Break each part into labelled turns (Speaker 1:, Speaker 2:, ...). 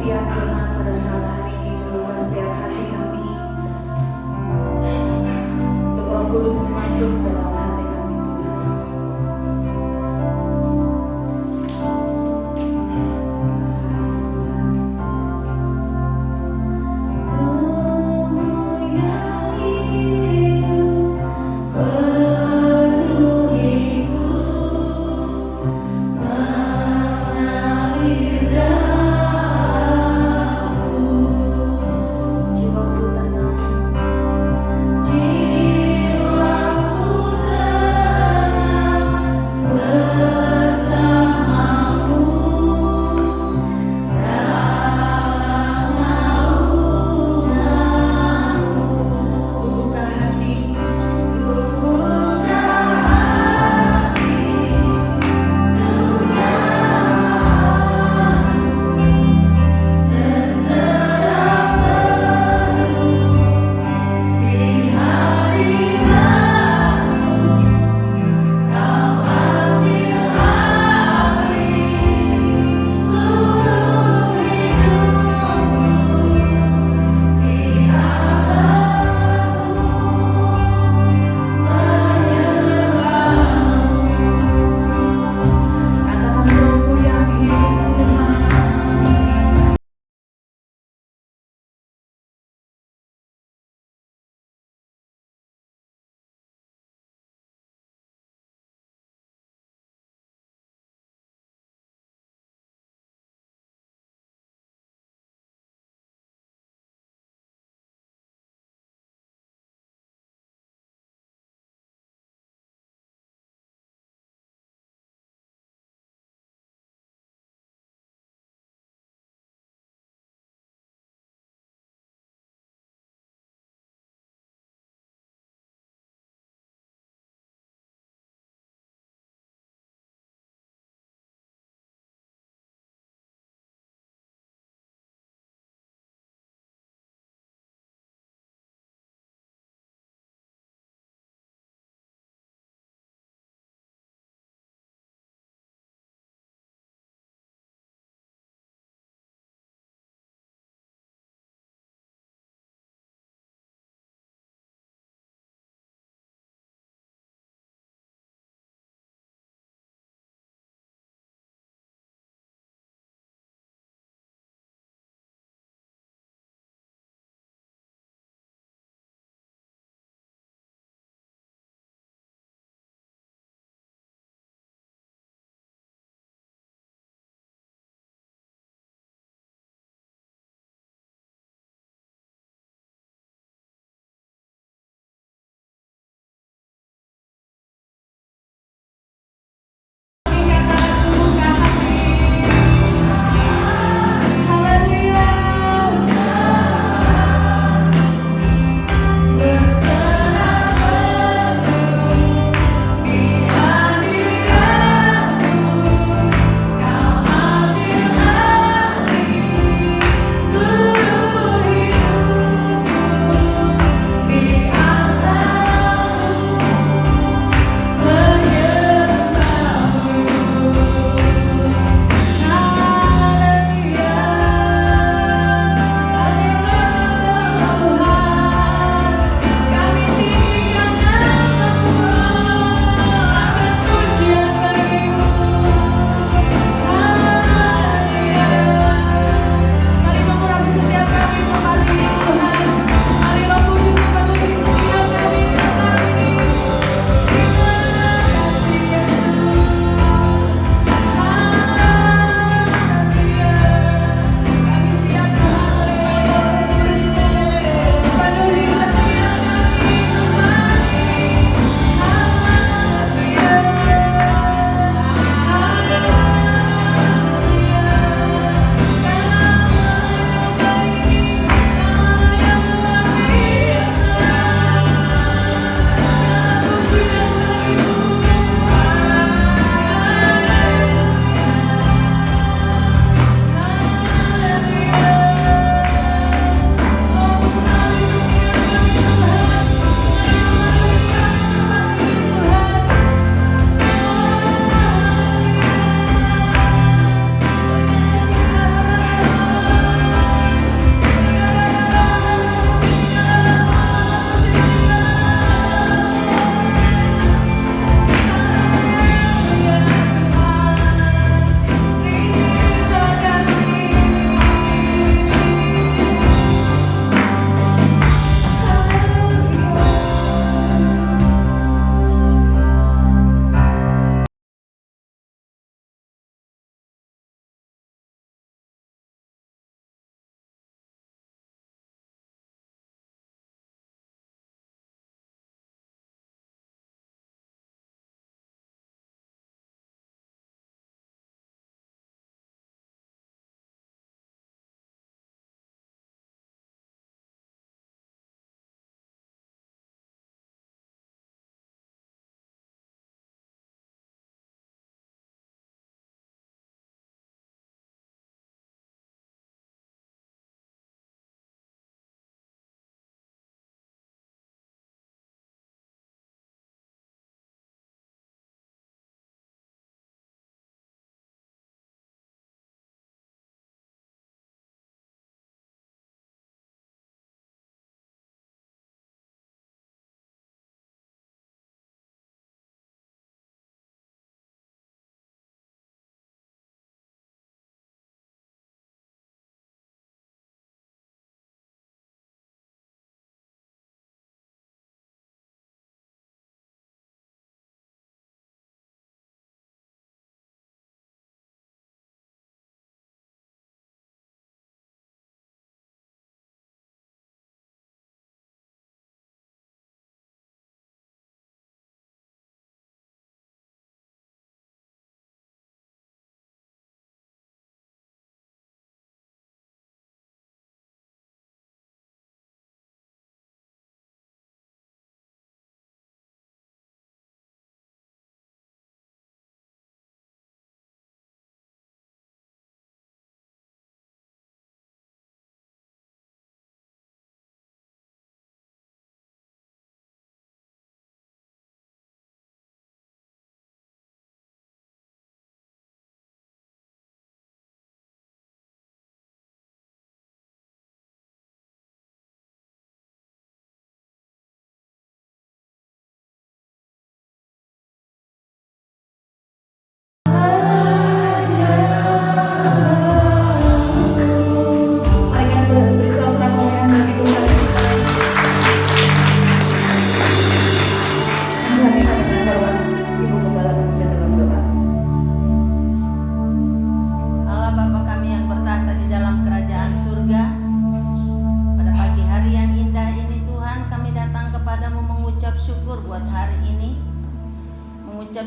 Speaker 1: kesaksian Tuhan pada saat hari ini membuka setiap hati kami untuk Roh Kudus masuk dalam hati kami Tuhan.
Speaker 2: Terima kasih Tuhan.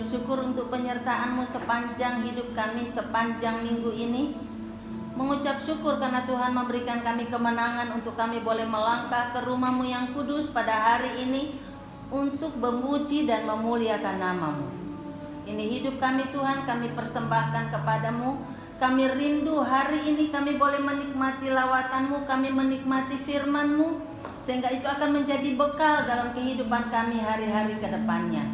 Speaker 2: mengucap syukur untuk penyertaan-Mu sepanjang hidup kami, sepanjang minggu ini. Mengucap syukur karena Tuhan memberikan kami kemenangan untuk kami boleh melangkah ke rumah-Mu yang kudus pada hari ini untuk memuji dan memuliakan nama-Mu. Ini hidup kami Tuhan, kami persembahkan kepadamu. Kami rindu hari ini kami boleh menikmati lawatan-Mu, kami menikmati firman-Mu, sehingga itu akan menjadi bekal dalam kehidupan kami hari-hari ke depannya.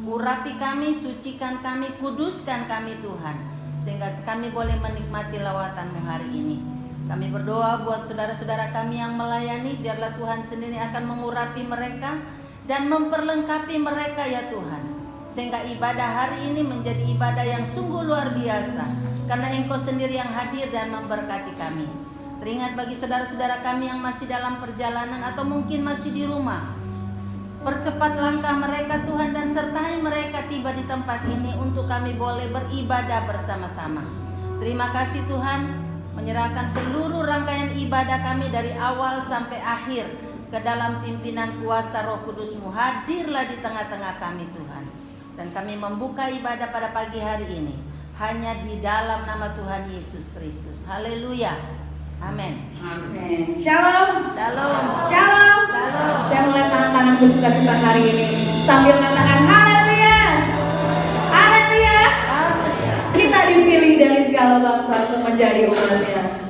Speaker 2: Urapi kami, sucikan kami, kuduskan kami Tuhan, sehingga kami boleh menikmati lawatan-Mu hari ini. Kami berdoa buat saudara-saudara kami yang melayani, biarlah Tuhan sendiri akan mengurapi mereka dan memperlengkapi mereka ya Tuhan, sehingga ibadah hari ini menjadi ibadah yang sungguh luar biasa, karena Engkau sendiri yang hadir dan memberkati kami. Teringat bagi saudara-saudara kami yang masih dalam perjalanan atau mungkin masih di rumah, percepat langkah mereka Tuhan dan sertai mereka tiba di tempat ini untuk kami boleh beribadah bersama-sama. Terima kasih Tuhan, menyerahkan seluruh rangkaian ibadah kami dari awal sampai akhir ke dalam pimpinan kuasa Roh Kudus-Mu. Hadirlah di tengah-tengah kami Tuhan, dan kami membuka ibadah pada pagi hari ini hanya di dalam nama Tuhan Yesus Kristus. Haleluya, amin.
Speaker 3: Amin. Shalom.
Speaker 2: Shalom.
Speaker 3: Shalom.
Speaker 2: Shalom.
Speaker 3: Saya mulai tangan-tangan bersukacita hari ini sambil katakan haleluya. Haleluya. Kita dipilih dari segala bangsa untuk menjadi umatnya. Kita dipilih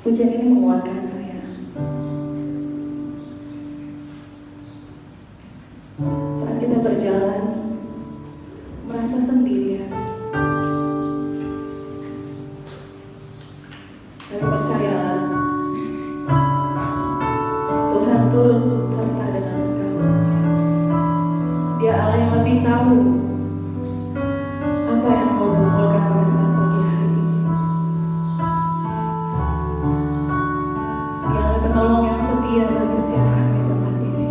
Speaker 3: Pujian ini menguatkan saya. Saat kita berjalan, merasa sendirian. Tapi percayalah, Tuhan turut serta dengan engkau. Dia Allah yang lebih tahu apa yang kau gumulkan pada saat pagi hari ini. Dia adalah penolong yang setia bagi setiap kami di tempat ini.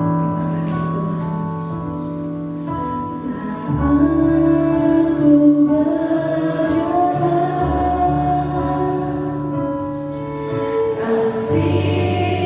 Speaker 3: Terima kasih Tuhan. Saat ku berjalan, kasih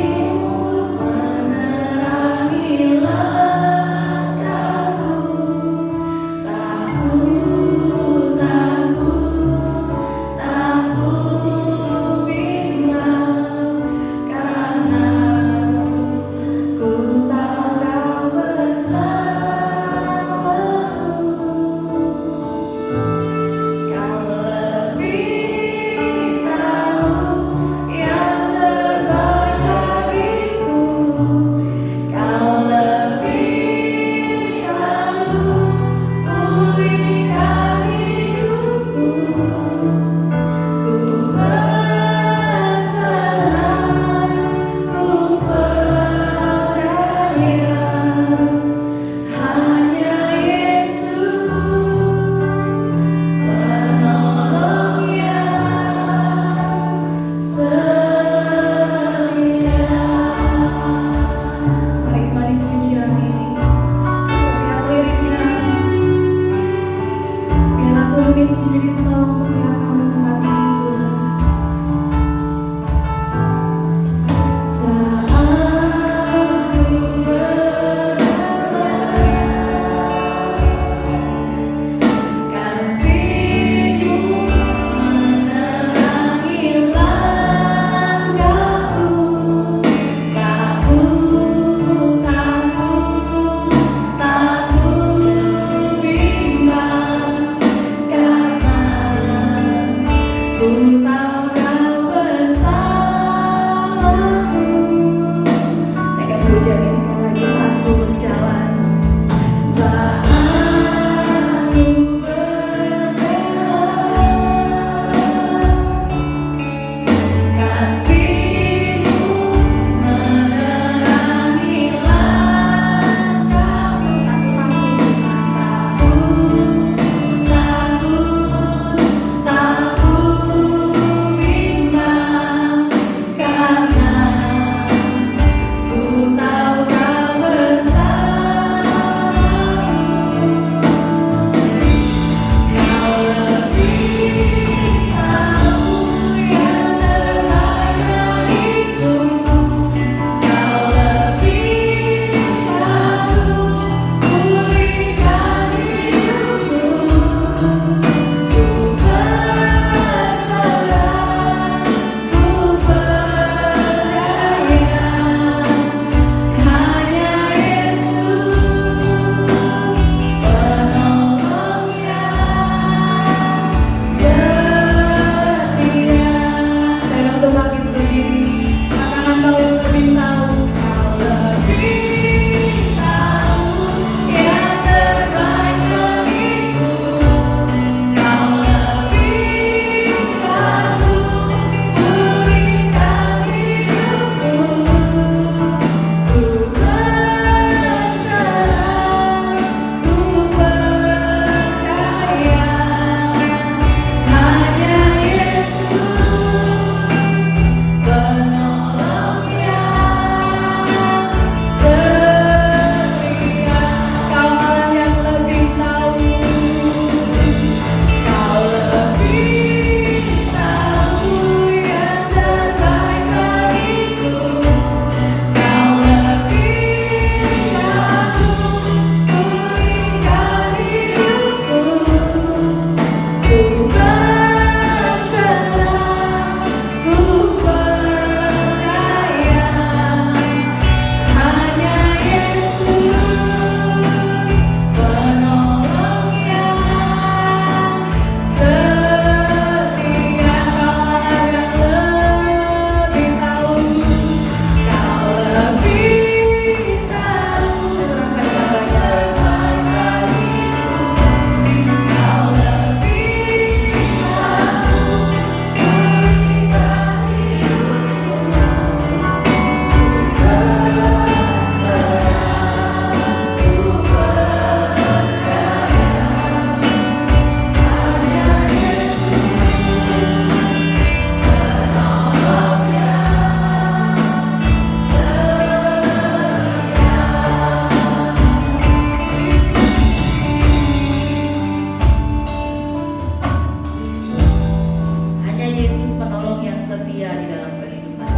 Speaker 3: Yesus penolong yang setia di dalam kehidupan.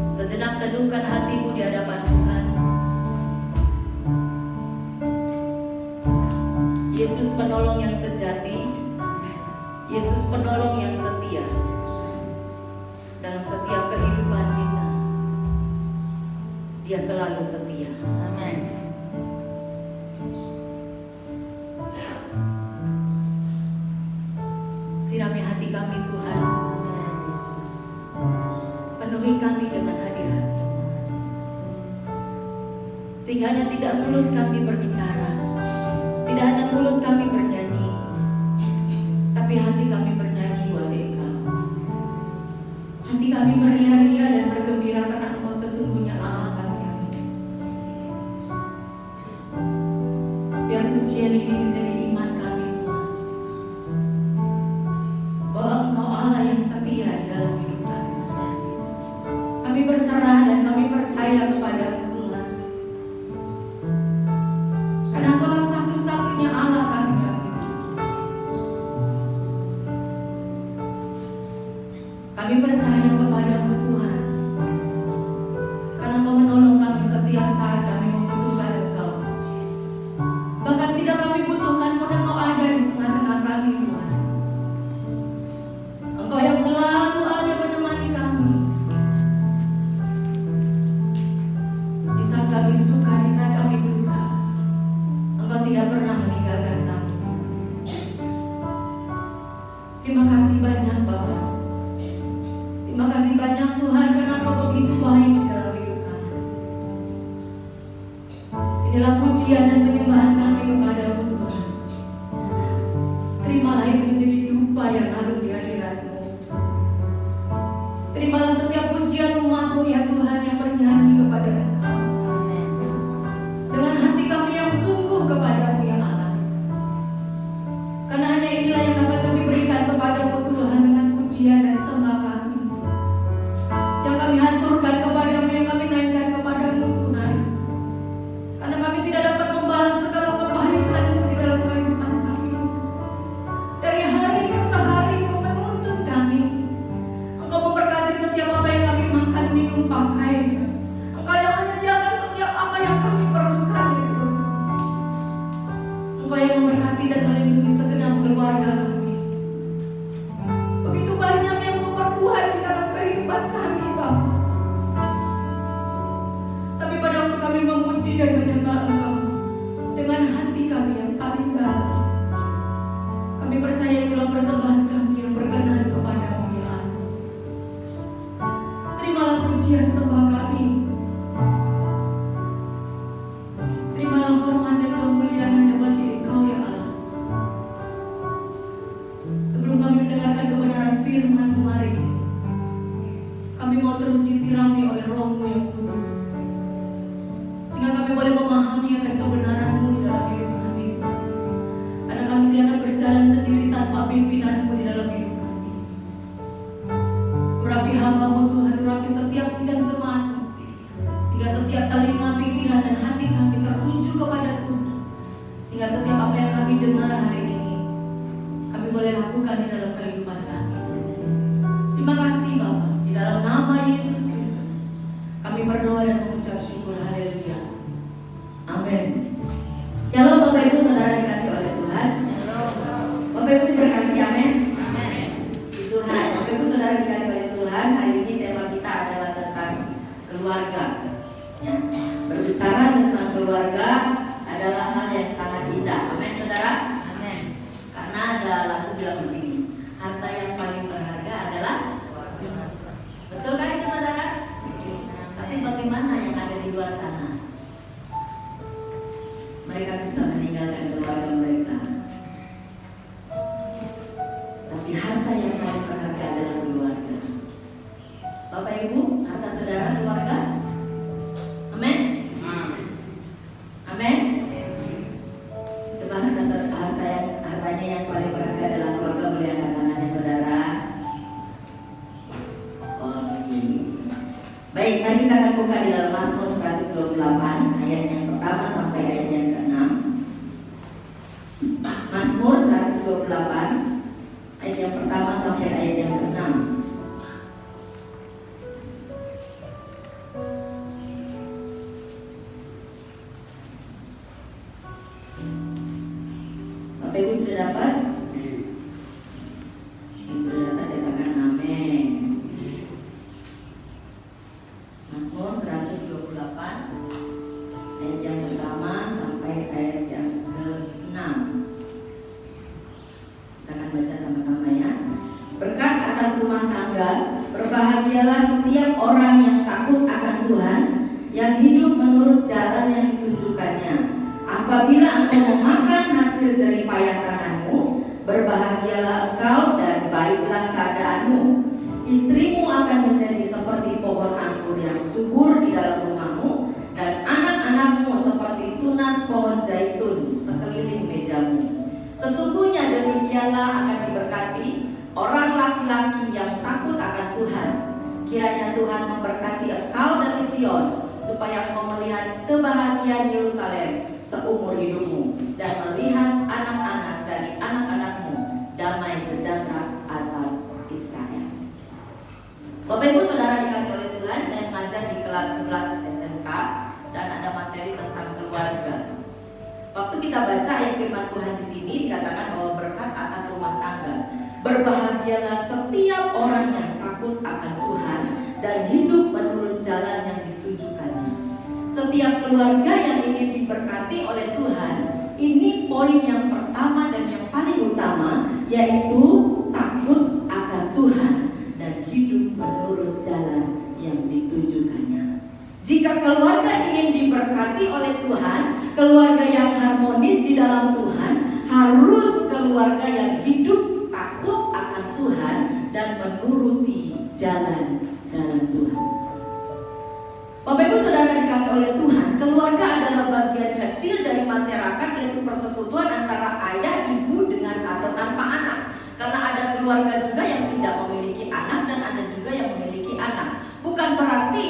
Speaker 3: Sejenak teduhkan hatimu di hadapan Tuhan. Yesus penolong yang sejati, Yesus penolong yang setia dalam setiap kehidupan kita. Dia selalu setia.
Speaker 2: Amin.
Speaker 3: Sirami hati kami Tuhan, penuhi kami dengan hadirat-Mu, sehingga hanya tidak mulut kami berbicara, tidak hanya mulut kami bernyanyi, tapi hati kami bernyanyi buat Engkau. Hati kami beria-ria dan bergembira karena Engkau sesungguhnya Allah kami yang hidup. Biar pujian ini menjadi iman kami Tuhan, bahwa Engkau Allah yang setia di dalam hidup kami. Kami berserah dan kami percaya kepada-Mu Tuhan, karena Engkaulah satu-satunya Allah kami yang hidup. Kami percaya kepada-Mu Tuhan, karena Engkau menolong kami setiap saat kami membutuhkan Engkau. Bahkan tidak kami butuhkan pun Engkau ada di tengah-tengah kami Tuhan. Engkau yang selalu ada menemani kami. Di saat kami suka, di saat kami duka, Engkau tidak pernah meninggalkan kami. Terima kasih banyak Bapa. Terima kasih banyak Tuhan karena Engkau begitu baik di dalam hidup kami. Inilah pujian dan penyembahan kami kepada-Mu Tuhan. Terimalah ini menjadi dupa yang harum di hadirat-Mu. Terimalah setiap pujian umat-Mu ya Tuhan yang bernyanyi kepada Engkau. Dengan hati kami yang sungguh kepada-Mu ya Allah. Karena hanya inilah yang dapat kami berikan kepada-Mu Tuhan dengan pujian dan sembah kami. Yang kami haturkan kepada-Mu, yang kami naikkan kepada-Mu Tuhan. Karena kami tidak dapat membalas segala kebaikan-Mu di dalam kehidupan kami. Dari hari ke sehari Engkau menuntun kami. Engkau memberkati setiap apa yang kami makan, minum, pakai. Engkau yang menyediakan setiap apa yang kami perlukan ya Tuhan. Engkau yang memberkati dan melindungi segenap keluarga kami. Begitu banyak yang Engkau perbuat di dalam kehidupan kami Bapa. Tapi pada waktu kami memuji dan menyembah Engkau dengan hati kami yang paling dalam, kami percaya itulah persembahan kami yang berkenan kepada-Mu ya Allah. Terimalah pujian sembah kami. Terimalah hormat dan kemuliaan hanya bagi Engkau ya Allah. Sebelum kami mendengarkan kebenaran firman-Mu hari ini, kami mau terus disirami oleh Roh-Mu yang kudus, sehingga kami boleh memahami akan kebenaran-Mu di dalam hidup kami. Karena kami tidak akan berjalan sendiri tanpa pimpinan-Mu di dalam hidup kami. Urapi hamba-Mu Tuhan, urapi setiap sidang jemaat-Mu, sehingga setiap telinga, pikiran, dan hati kami tertuju kepada Tuhan. Sehingga setiap apa yang kami dengar hari ini, kami boleh lakukan di dalam kehidupan kami. Terima kasih Bapa, di dalam nama Yesus Kristus kami berdoa dan mengucap syukur. Haleluya. Amin. Shalom Bapak Ibu Saudara dikasih oleh Tuhan. Bapak Ibu diberkati, amin. Puji Tuhan. Bapak Ibu Saudara dikasih oleh Tuhan, hari ini tema kita adalah tentang keluarga. Ya. Berbicara tentang keluarga adalah hal yang sangat indah. Amin Saudara.
Speaker 2: Amin.
Speaker 3: Karena ada lagu bilang begini, harta yang paling berharga adalah. Betul kan itu Saudara? Tapi bagaimana yang ada di luar sana? Mereka bisa meninggalkan keluarga mereka, tapi harta yang paling berharga adalah keluarga. Bapak Ibu, harta saudara keluarga. Amin. Amin. Coba hartanya yang paling berharga adalah keluarga, boleh angkat tangannya saudara. Oke. Baik, mari kita akan buka di dalam Mazmur 128 ayat yang pertama sampai ayat yang ke-6. Mazmur 128 ayat yang pertama Yang sudah dapat katakan amin. Mazmur 128 ayat yang pertama sampai ayat yang ke-6. Kita akan baca sama-sama ya. Berkat atas rumah tangga, berbahagialah setiap orang yang takut akan Tuhan, yang hidup menurut jalan yang ditunjukkannya. Apabila engkau memakan hasil jeripayah tanganmu, berbahagialah engkau dan baiklah keadaanmu. Istrimu akan menjadi seperti pohon anggur yang subur di dalam rumahmu, dan anak-anakmu seperti tunas pohon zaitun sekeliling mejamu. Sesungguhnya demikianlah akan diberkati orang laki-laki yang takut akan Tuhan. Kiranya Tuhan memberkati engkau dari Sion, supaya engkau melihat kebahagiaan Yerusalem seumur hidupmu, dan melihat anak-anak dari anak-anakmu damai sejahtera atas Israel. Bapak Ibu Saudara dikasih oleh Tuhan, saya mengajar di kelas 11 SMK dan ada materi tentang keluarga. Waktu kita baca ayat firman Tuhan di sini dikatakan bahwa berkat atas rumah tangga, berbahagialah setiap orang yang takut akan Tuhan dan hidup menurut jalan yang ditunjukkannya. Setiap keluarga yang ingin diberkati oleh Tuhan, ini poin yang pertama dan yang paling utama, yaitu takut akan Tuhan dan hidup menurut jalan yang ditunjukkannya. Jika keluarga ingin diberkati oleh Tuhan, keluarga yang harmonis di dalam Tuhan, harus keluarga yang hidup takut akan Tuhan dan menuruti jalan-jalan Tuhan. Bapak Ibu Saudara dikasih oleh Tuhan, keluarga adalah bagian kecil dari masyarakat, yaitu persekutuan antara ayah ibu dengan atau tanpa anak. Karena ada keluarga juga yang tidak memiliki anak dan ada juga yang memiliki anak. Bukan berarti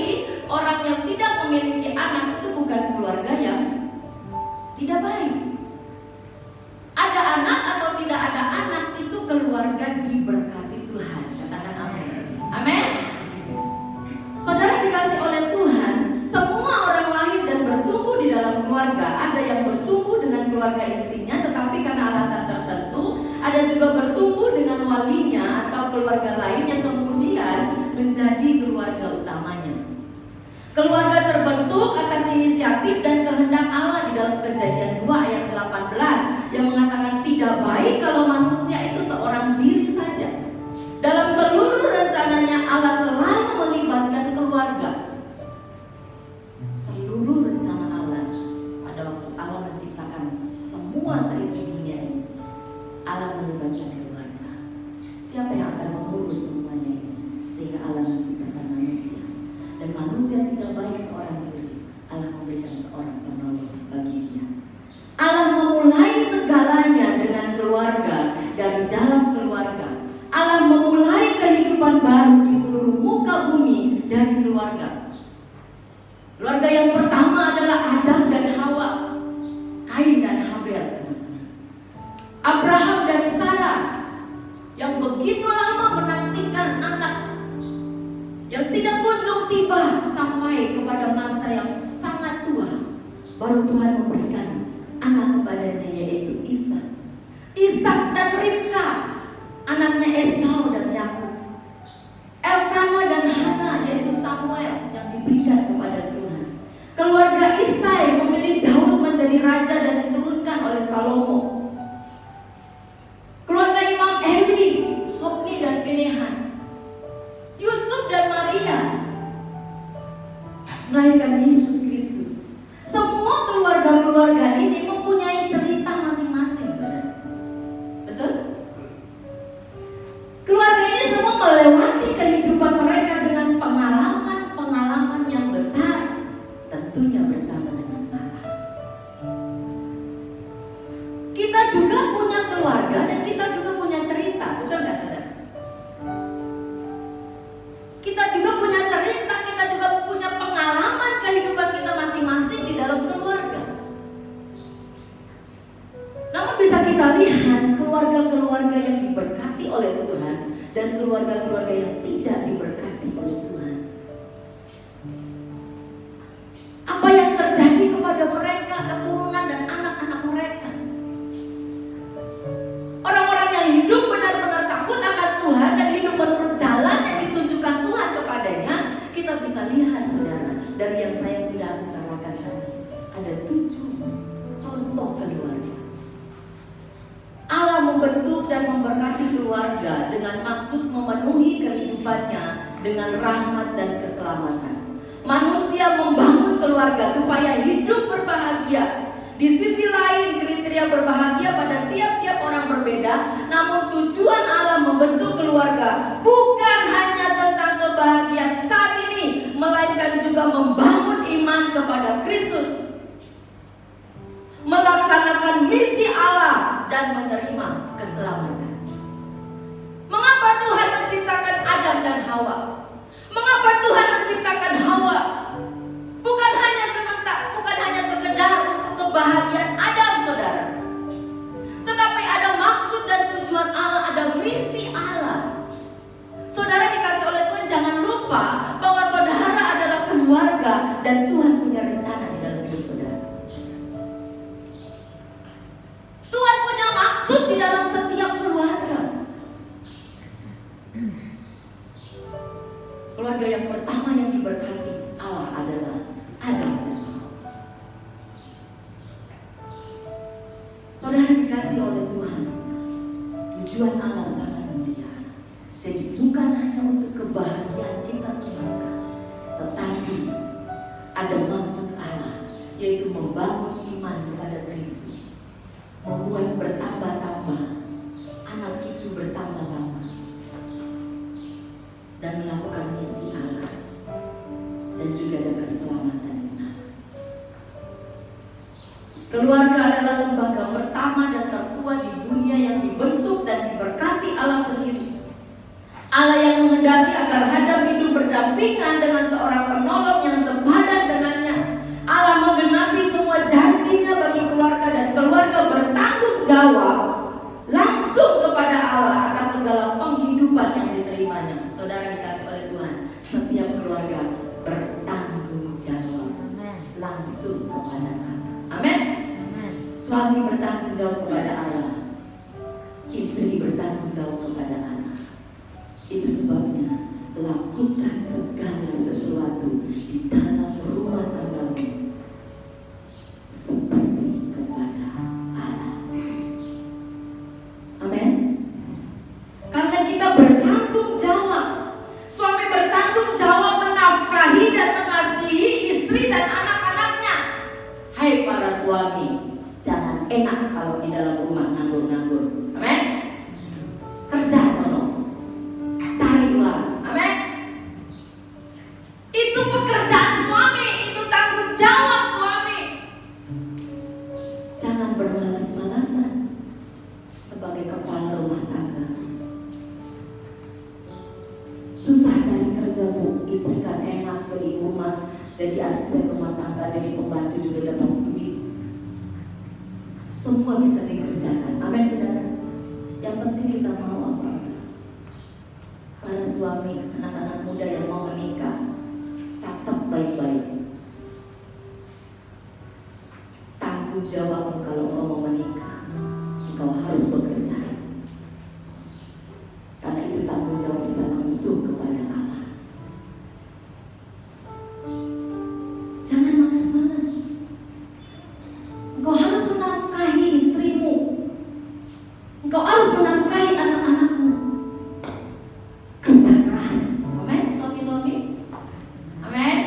Speaker 3: orang yang tidak memiliki anak itu bukan keluarga yang tidak baik. Ada anak atau tidak ada anak itu keluarga diberkati Tuhan. Katakan amin. Amin. Saudara dikasih oleh Tuhan, semua orang lahir dan bertumbuh di dalam keluarga. Ada yang bertumbuh dengan keluarga intinya, tetapi karena alasan tertentu, ada juga bertumbuh dengan walinya atau keluarga lain yang kemudian menjadi keluarga utamanya. Keluarga terbentuk atas inisiatif dan kehendak Allah di dalam Kejadian 2 ayat 18 yang mengatakan tidak baik kalau manusia itu seorang diri saja. Dalam seluruh rencananya Allah selalu melibatkan keluarga. Seluruh rencana Allah pada waktu Allah menciptakan semua seisi dunia ini, Allah melibatkan keluarga. Siapa yang akan mengurus semuanya ini? Sehingga Allah menciptakan manusia. Dan manusia tidak baik seorang diri. Allah memberikan seorang penolong bagi dia. Allah memulai segalanya dengan keluarga, dari dalam keluarga. Allah memulai kehidupan baru di seluruh muka bumi dari keluarga. Keluarga yang pertama adalah Adam dan Hawa, Kain dan Habel. Abraham dan Sarah yang begitu lama menantikan anak yang tidak kunjung tiba sampai kepada masa yang sangat tua, baru Tuhan memberikan anak kepadanya, yaitu Ishak. Ishak dan Ribka, anaknya Esau dan Yakub. Elkanah dan Hana, yaitu Samuel yang diberikan kepada Tuhan. Keluarga Isai memilih Daud menjadi raja dan diturunkan oleh Salomo. Keluarga Imam Eli, Hofni dan Pinehas, Yusuf dan Maria melahirkan Yesus Kristus. Semua keluarga-keluarga ini mempunyai cerita masing-masing, betul? Keluarga ini semua melewati kehidupan mereka dengan pengalaman-pengalaman yang besar, tentunya bersama dengan Allah. Kita juga punya keluarga dan kita juga punya cerita, betul nggak saudara? Kita juga punya cerita, kita juga punya pengalaman kehidupan kita masing-masing di dalam keluarga. Namun bisa kita lihat keluarga-keluarga yang diberkati oleh Tuhan dan keluarga-keluarga yang tidak diberkati oleh Tuhan. Apa yang terjadi kepada mereka, keturunan dan anak-anak mereka? Orang-orang yang hidup benar-benar takut akan Tuhan memberkati keluarga dengan maksud memenuhi kehidupannya dengan rahmat dan keselamatan. Manusia membangun keluarga supaya hidup berbahagia. Di sisi lain, kriteria berbahagia pada tiap-tiap orang berbeda, namun tujuan Allah membentuk keluarga bukan hanya tentang kebahagiaan saat ini, melainkan juga membangun iman kepada Kristus, melaksanakan misi Allah, dan menerima keselamatan. Mengapa Tuhan menciptakan Adam dan Hawa? Mengapa Tuhan menciptakan Hawa? Bukan hanya sekedar untuk kebahagiaan Adam, saudara. Tetapi ada maksud dan tujuan Allah, ada misi Allah. Saudara dikasih oleh Tuhan, jangan lupa bahwa saudara adalah keluarga dan Tuhan punya rencana di dalam hidup saudara. Tuhan punya maksud di dalam setiap keluarga. Keluarga yang pertama yang diberkati Allah adalah Adam dan Hawa. Saudara dikasih oleh Tuhan, tujuan Allah sangat mulia. Jadi bukan hanya untuk kebahagiaan kita semata, tetapi ada maksud Allah, yaitu membangun iman kepada Kristus, membuat bertambah-tambah, anak cucu bertambah-tambah, dan melakukan misi Allah, dan juga ada keselamatan di sana. Keluarga adalah lembaga pertama dan tertua di dunia yang dibentuk dan diberkati Allah sendiri. Allah yang menghendaki agar Adam hidup berdampingan dengan seorang penolong yang sepadan dengannya. Allah menggenapi semua janjinya bagi keluarga, dan keluarga bertanggung jawab langsung kepada Allah atas segala penghidupan yang diterimanya. Saudara dikasih oleh Tuhan, setiap keluarga bertanggung jawab langsung kepada Allah. Amin. Suami bertanggung jawab kepada Allah, istri bertanggung jawab kepada Allah. Itu sebabnya lakukan segala sesuatu di dalam rumah tanggamu seperti kepada Allah. Amin. Karena kita bertanggung jawab. Suami bertanggung jawab menafkahi dan mengasihi istri dan anak-anaknya. Hai para suami, jangan enak kalau di dalam rumah nganggur-nganggur. Amin. Kerja sono, cari uang. Amin. Itu pekerjaan suami, itu tanggung jawab suami. Jangan bermalas-malasan sebagai kepala rumah tangga. Susah cari kerja, Bu. Istri kan enak tuh di rumah, jadi asisten rumah tangga, jadi pembantu juga dapat duit. Semua bisa dikerjakan. Amin, saudara. Yang penting kita mau apa? Para suami, anak-anak muda yang mau menikah, catat baik-baik. Tanggung jawabmu kalau engkau mau menikah, engkau harus bekerja. Karena itu tanggung jawab kita langsung kepada Allah. Jangan malas-malas. Engkau harus menafkahi istrimu. Engkau harus menafkahi anak-anakmu. Kerja keras. Amin, suami-suami. Amin.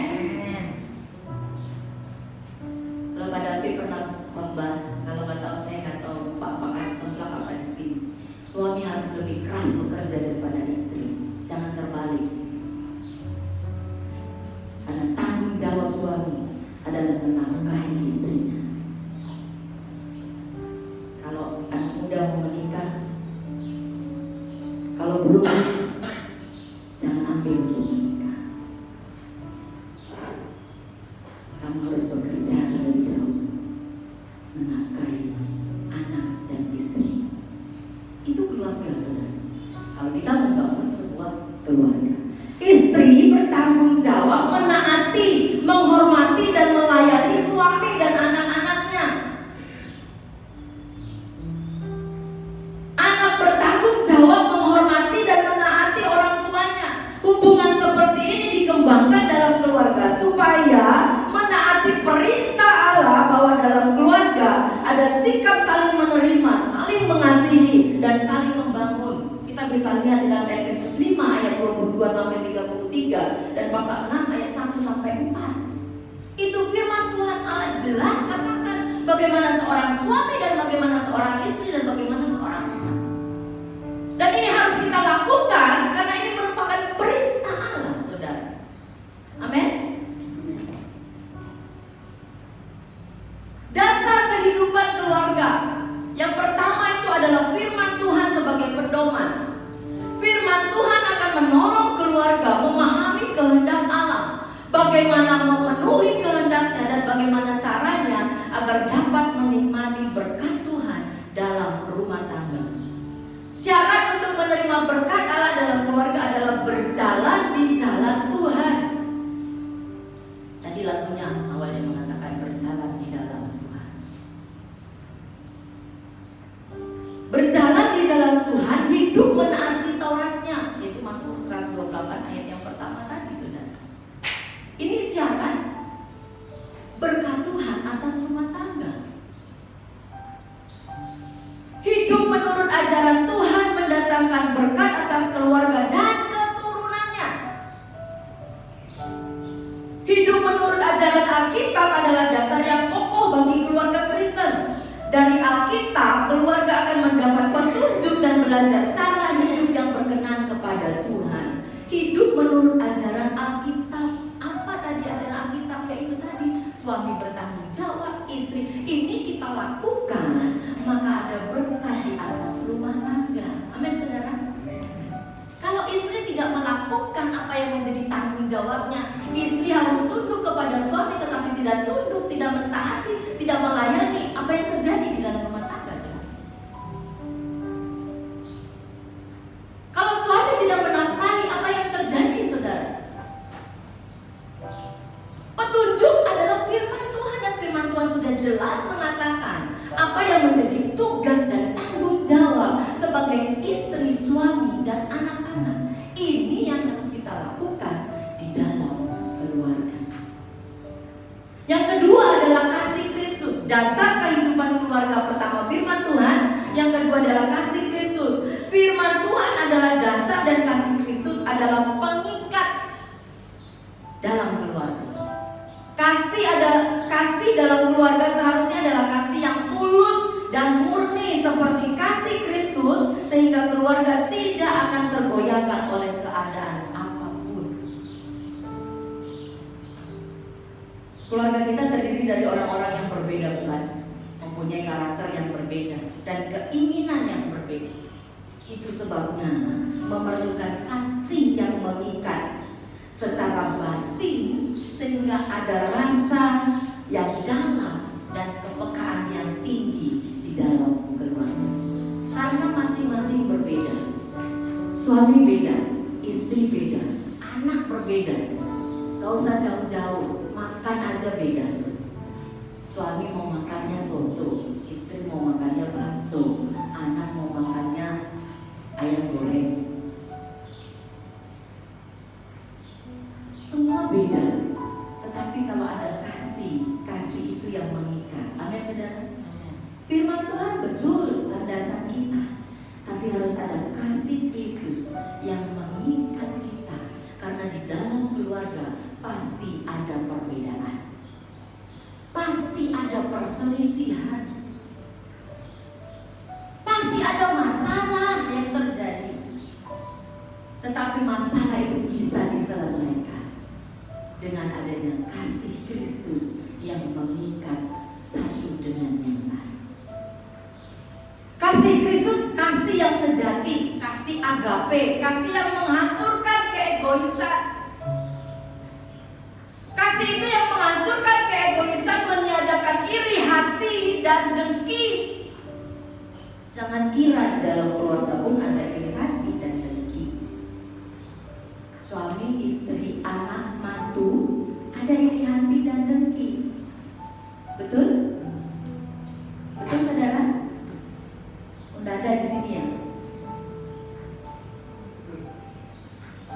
Speaker 3: Kalau Pak David pernah khotbah, kalau nggak tahu saya nggak tahu Pak Semplak apa di sini. Suami harus lebih keras bekerja daripada istri. Jangan terbalik. Karena tanggung jawab suami adalah menafkahi istrinya. Kalau anak muda mau menikah, kalau belum, jangan ambil untuk menikah. Kamu harus bekerja terlebih dahulu, menafkahi anak dan istri. Itu keluarga, saudara. Kalau kita membangun sebuah keluarga, istri bertanggung jawab menaati, menghormati dan melayani suami dan anak-anaknya. Anak bertanggung jawab menghormati dan menaati orang tuanya. Hubungan seperti ini dikembangkan dalam keluarga supaya menaati perintah Allah, bahwa dalam keluarga ada sikap saling menerima, saling mengasihi, dan saling membangun. 3 dan pasal 6 ayat 1 sampai 4. Itu firman Tuhan Allah jelas katakan bagaimana seorang suami dan bagaimana seorang istri dan bagaimana seorang anak. Dan ini harus kita lakukan karena ini merupakan perintah Allah, saudara. Amin. Dasar kehidupan keluarga yang pertama itu adalah firman Tuhan sebagai pedoman. Firman Tuhan akan menolong keluarga memahami kehendak Allah, bagaimana memenuhi kehendaknya dan bagaimana caranya agar dapat menikmati berkat Tuhan dalam rumah tangga. Syarat untuk menerima berkat Allah dalam keluarga adalah berjalan di jalan Tuhan. Tadi lagunya awalnya mengatakan berjalan di dalam Tuhan. Berjalan di jalan Tuhan, hidup menaati Tauratnya, yaitu Mazmur 128 ayat yang pertama tadi, saudara. Ini syarat berkat Tuhan atas rumah tangga. Hidup menurut ajaran Tuhan mendatangkan berkat atas keluarga dan keturunannya. Hidup menurut ajaran Alkitab adalah dasar yang kokoh bagi keluarga Kristen. Dari Alkitab, keluarga akan mendapat petunjuk dan belajar cara hidup yang berkenan kepada Tuhan. Hidup menurut ajaran Alkitab. Apa tadi ajaran Alkitab? Yaitu tadi, suami bertanggung jawab, istri. Ini kita lakukan, maka ada berkat di atas rumah tangga. Amin, saudara. Kalau istri tidak melakukan apa yang menjadi tanggung jawabnya, istri harus tunduk kepada suami tetapi tidak tunduk, tidak mentaati, tidak melayani, apa yang terjadi di dalam rumah tangga, saudara? Kalau suami tidak menafkahi, apa yang terjadi, saudara? Petunjuk adalah firman Tuhan dan firman Tuhan sudah jelas mengatakan apa yang menjadi tugas dan tanggung jawab sebagai istri, suami, dan anak-anak. Ini yang harus kita lakukan di dalam keluarga. Yang kedua adalah kasih Kristus. Dasar kehidupan keluarga pertama firman Tuhan. Yang kedua adalah kasih Kristus. Firman Tuhan adalah dasar dan kasih Kristus adalah pengikat dalam keluarga. Kasih dalam keluarga seharusnya adalah kasih yang tulus dan murni seperti kasih Kristus, sehingga keluarga tidak akan tergoyahkan oleh keadaan apapun. Keluarga kita terdiri dari orang-orang yang berbeda, bukan? Mempunyai karakter yang berbeda dan keinginan yang berbeda. Itu sebabnya memerlukan kasih yang mengikat secara batin, sehingga ada rasa yang dalam dan kepekaan yang tinggi di dalam keluarga. Karena masing-masing berbeda. Suami beda, istri beda, anak berbeda. Gak usah jauh-jauh, makan aja beda. Suami mau makannya soto, istri mau makannya bakso, anak mau makannya ayam goreng. Semua beda. Tetapi kalau ada kasih itu yang mengikat. Amin, saudara. Firman Tuhan betul landasan kita, tapi harus ada kasih Kristus yang mengikat kita. Karena di dalam keluarga pasti ada perbedaan, pasti ada perselisihan, pasti ada masalah yang terjadi. Tetapi masalah itu bisa diselesaikan dengan adanya kasih Kristus yang mengikat satu dengan yang lain. Kasih Kristus, kasih yang sejati, kasih agape, kasih yang menghancurkan keegoisan. Kasih itu yang menghancurkan keegoisan, meniadakan iri hati dan dengki. Jangan kira di dalam keluarga pun ada iri hati dan dengki. Suami, istri, anak, mantu, ada iri hati dan dengki. Betul? Betul, saudara? Udah ada di sini ya?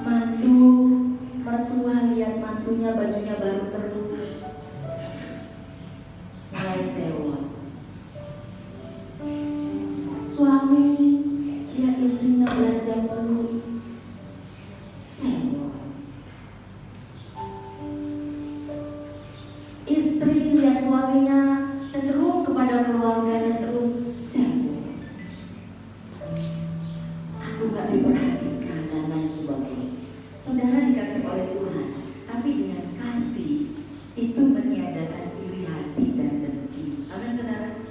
Speaker 3: Mantu, mertua lihat mantunya bajunya baru terus, mulai sewa. Suami lihat istrinya belanja mulu, sewa. suaminya cenderung kepada keluarganya terus sibuk. Aku gak diperhatikan dan lain sebagainya. Saudara dikasih oleh Tuhan, tapi dengan kasih itu meniadakan iri hati dan dengki. Amin saudara.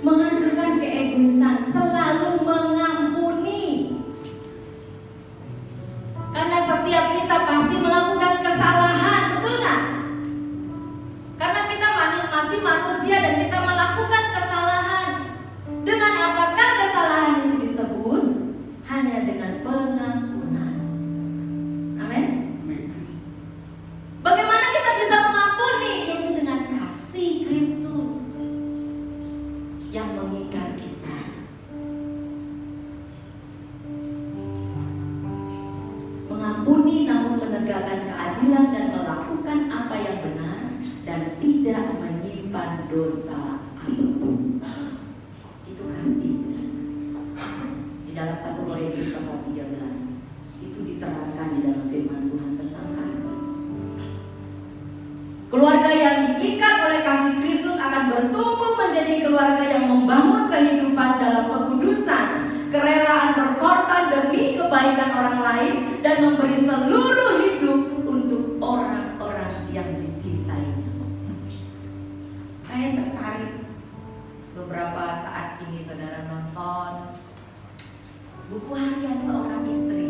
Speaker 3: Menghancurkan keegoisan, selalu mengampuni. Karena setiap kita pasti melakukan kesalahan, betul nggak? Karena kita masih manusia dan kita melakukan kesalahan. Dengan apakah kesalahan itu ditebus? Hanya dengan pengampunan. Amin. Bagaimana kita bisa mengampuni? Yaitu dengan kasih Kristus yang mengikat kita. Mengampuni namun menegakkan keadilan dan melakukan apa yang benar dan tidak menyimpan dosa apapun. Itu kasih, saudara. Di dalam 1 Korintus pasal 13 itu diterangkan di dalam firman Tuhan tentang kasih. Keluarga yang diikat oleh kasih Kristus akan bertumbuh menjadi keluarga yang membangun kehidupan dalam kekudusan, kerelaan berkorban demi kebaikan orang lain, dan memberi seluruh hidup untuk orang-orang yang dicintainya. Saya tertarik beberapa saat ini saudara nonton buku harian seorang istri.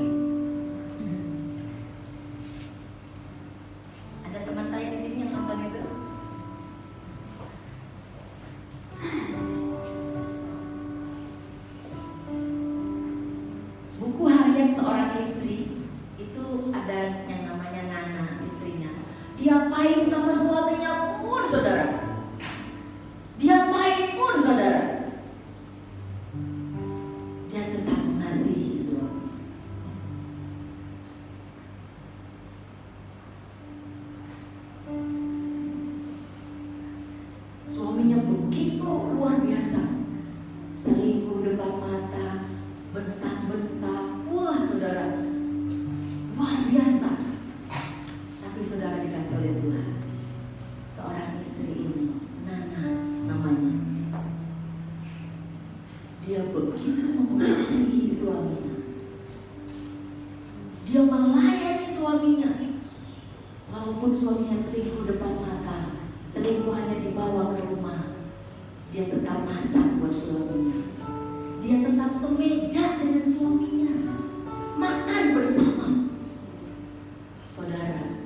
Speaker 3: Ada teman saya di sini yang nonton itu. Buku harian seorang istri itu ada yang namanya Nana, istrinya. Diapain sama suaminya pun saudara. Diapain pun saudara, dia tetap mengasihi suami. Suaminya begitu luar biasa, selingkuh depan mata, bentak-bentak, wah saudara, luar biasa. Tapi saudara dikasih oleh Tuhan, seorang istri ini, Nana namanya, dia begitu mengasihi suaminya. Dia melayani suaminya, walaupun suaminya selingkuh depan mata, selingkuhannya dibawa ke rumah, dia tetap masak buat suaminya. Dia tetap semeja dengan suaminya, makan bersama. Saudara,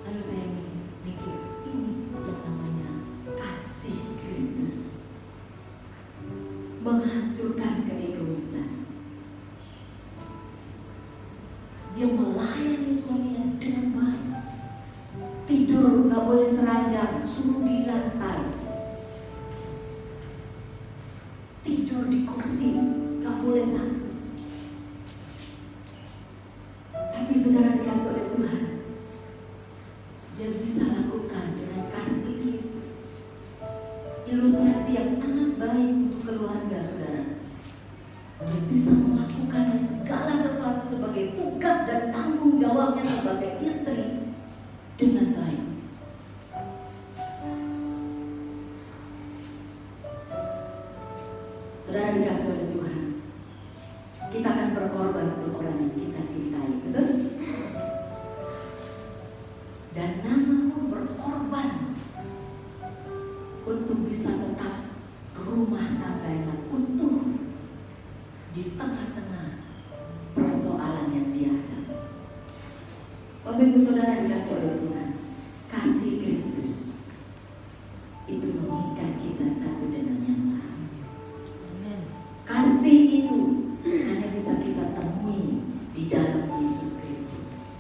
Speaker 3: lalu saya mikir, ini yang namanya kasih Kristus, menghancurkan keegoisan. Dia melayani suaminya dengan baik. Tidur gak boleh seranjang, suruh di lantai. Tidur di kursi gak boleh satu. Tapi saudara dikasih oleh Tuhan, dia bisa lakukan dengan kasih Kristus. Ilustrasi yang sangat baik untuk keluarga saudara. Dia bisa melakukan segala sesuatu sebagai tugas dan tanggung jawabnya sebagai istri dengan baik. Saudara dikasih oleh Tuhan, kita akan berkorban untuk orang yang kita cintai, betul? Dan Nana pun berkorban untuk bisa tetap rumah tangganya utuh di tengah-tengah persoalan yang dihadapi. Bapak Ibu Saudara dikasih oleh Tuhan, kasih Kristus itu mengikat kita satu dengan yang lain. Kasih itu hanya bisa kita temui di dalam Yesus Kristus.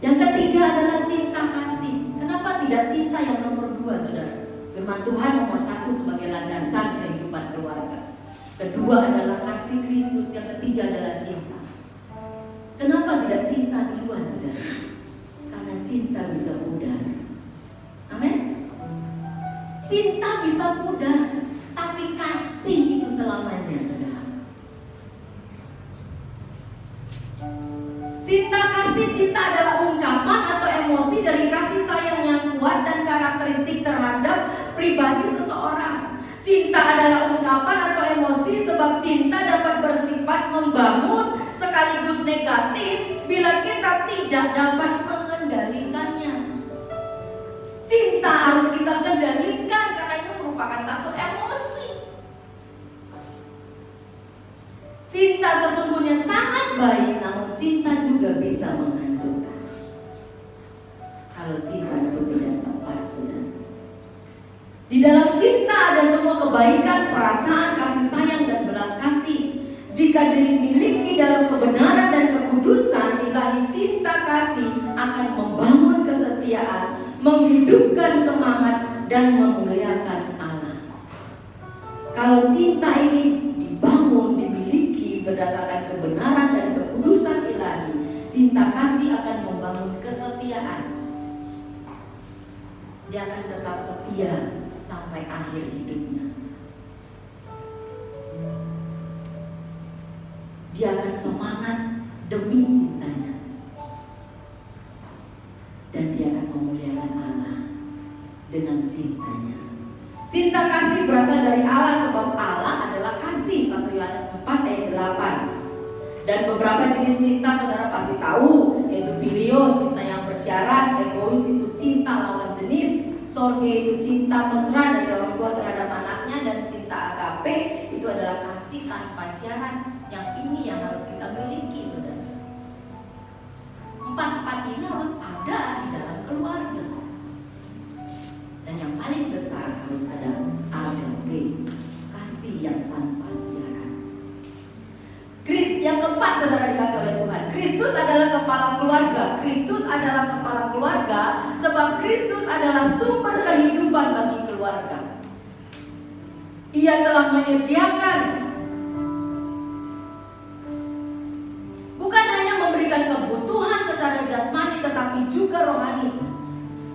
Speaker 3: Yang ketiga adalah cinta kasih. Kenapa tidak cinta yang nomor 2, saudara? Firman Tuhan nomor 1 sebagai landasan kehidupan keluarga. Kedua adalah kasih Kristus. Yang ketiga adalah cinta. Kenapa tidak cinta duluan, saudara? Karena cinta bisa pudar. Amin. Cinta bisa pudar, tapi kasih itu selamanya, saudara. emosi terhadap pribadi seseorang. Cinta adalah ungkapan atau emosi, sebab cinta dapat bersifat membangun sekaligus negatif bila kita tidak dapat mengendalikannya. Cinta harus kita kendalikan karena itu merupakan satu emosi. Cinta sesungguhnya sangat baik, namun cinta juga bisa menghancurkan kalau cinta itu tidak tepat, saudara. Di dalam cinta ada semua kebaikan, perasaan, kasih sayang, dan belas kasih. Jika dimiliki dalam kebenaran dan kekudusan ilahi, cinta kasih akan membangun kesetiaan, menghidupkan semangat, dan memuliakan Allah. Kalau cinta ini dibangun, dimiliki berdasarkan kebenaran dan kekudusan ilahi, cinta kasih akan membangun kesetiaan. Dia akan tetap setia sampai akhir hidupnya. Dia akan semangat demi cintanya, dan dia akan memuliakan Allah dengan cintanya. Cinta kasih berasal dari Allah, sebab Allah adalah kasih. 1 Yohanes 4 ayat 8. Dan beberapa jenis cinta saudara pasti tahu, yaitu filio, cinta yang bersyarat; egois itu cinta lawan jenis; sorge itu cinta mesra dari orang tua terhadap anaknya; dan cinta agape itu adalah kasih tanpa syarat. Yang ini yang harus kita miliki, saudara. 4 ini harus ada di dalam keluarga. Dan yang paling besar harus ada agape, kasih yang tanpa syarat. Yang keempat, saudara dikasih oleh Tuhan, Kristus adalah kepala keluarga. Kristus adalah kepala keluarga sebab Kristus adalah sumber kehidupan bagi keluarga. Ia telah menyediakan, bukan hanya memberikan kebutuhan secara jasmani, tetapi juga rohani.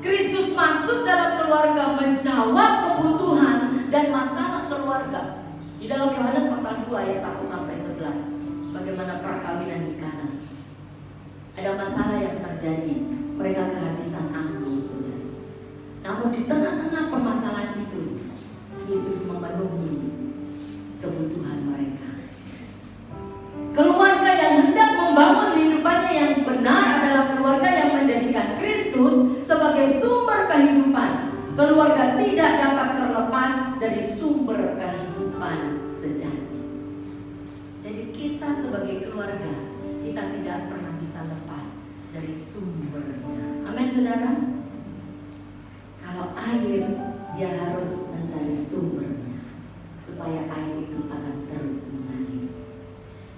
Speaker 3: Kristus masuk dalam keluarga, menjawab kebutuhan dan masalah keluarga. Di dalam Yohanes pasal 2 ayat 1-11, bagaimana perkawinan di Kana. Ada masalah yang terjadi, mereka kehabisan anggur, saudara. Namun di tengah-tengah permasalahan itu, Yesus memenuhi kebutuhan mereka. Keluarga yang hendak membangun kehidupannya yang benar adalah keluarga yang menjadikan Kristus sebagai sumber kehidupan. Keluarga tidak dapat terlepas dari sumber kehidupan sejati. Jadi kita sebagai keluarga, kita tidak pernah bisa lepas dari sumbernya. Amin, saudara. Kalau air, dia harus mencari sumbernya supaya air itu akan terus mengalir.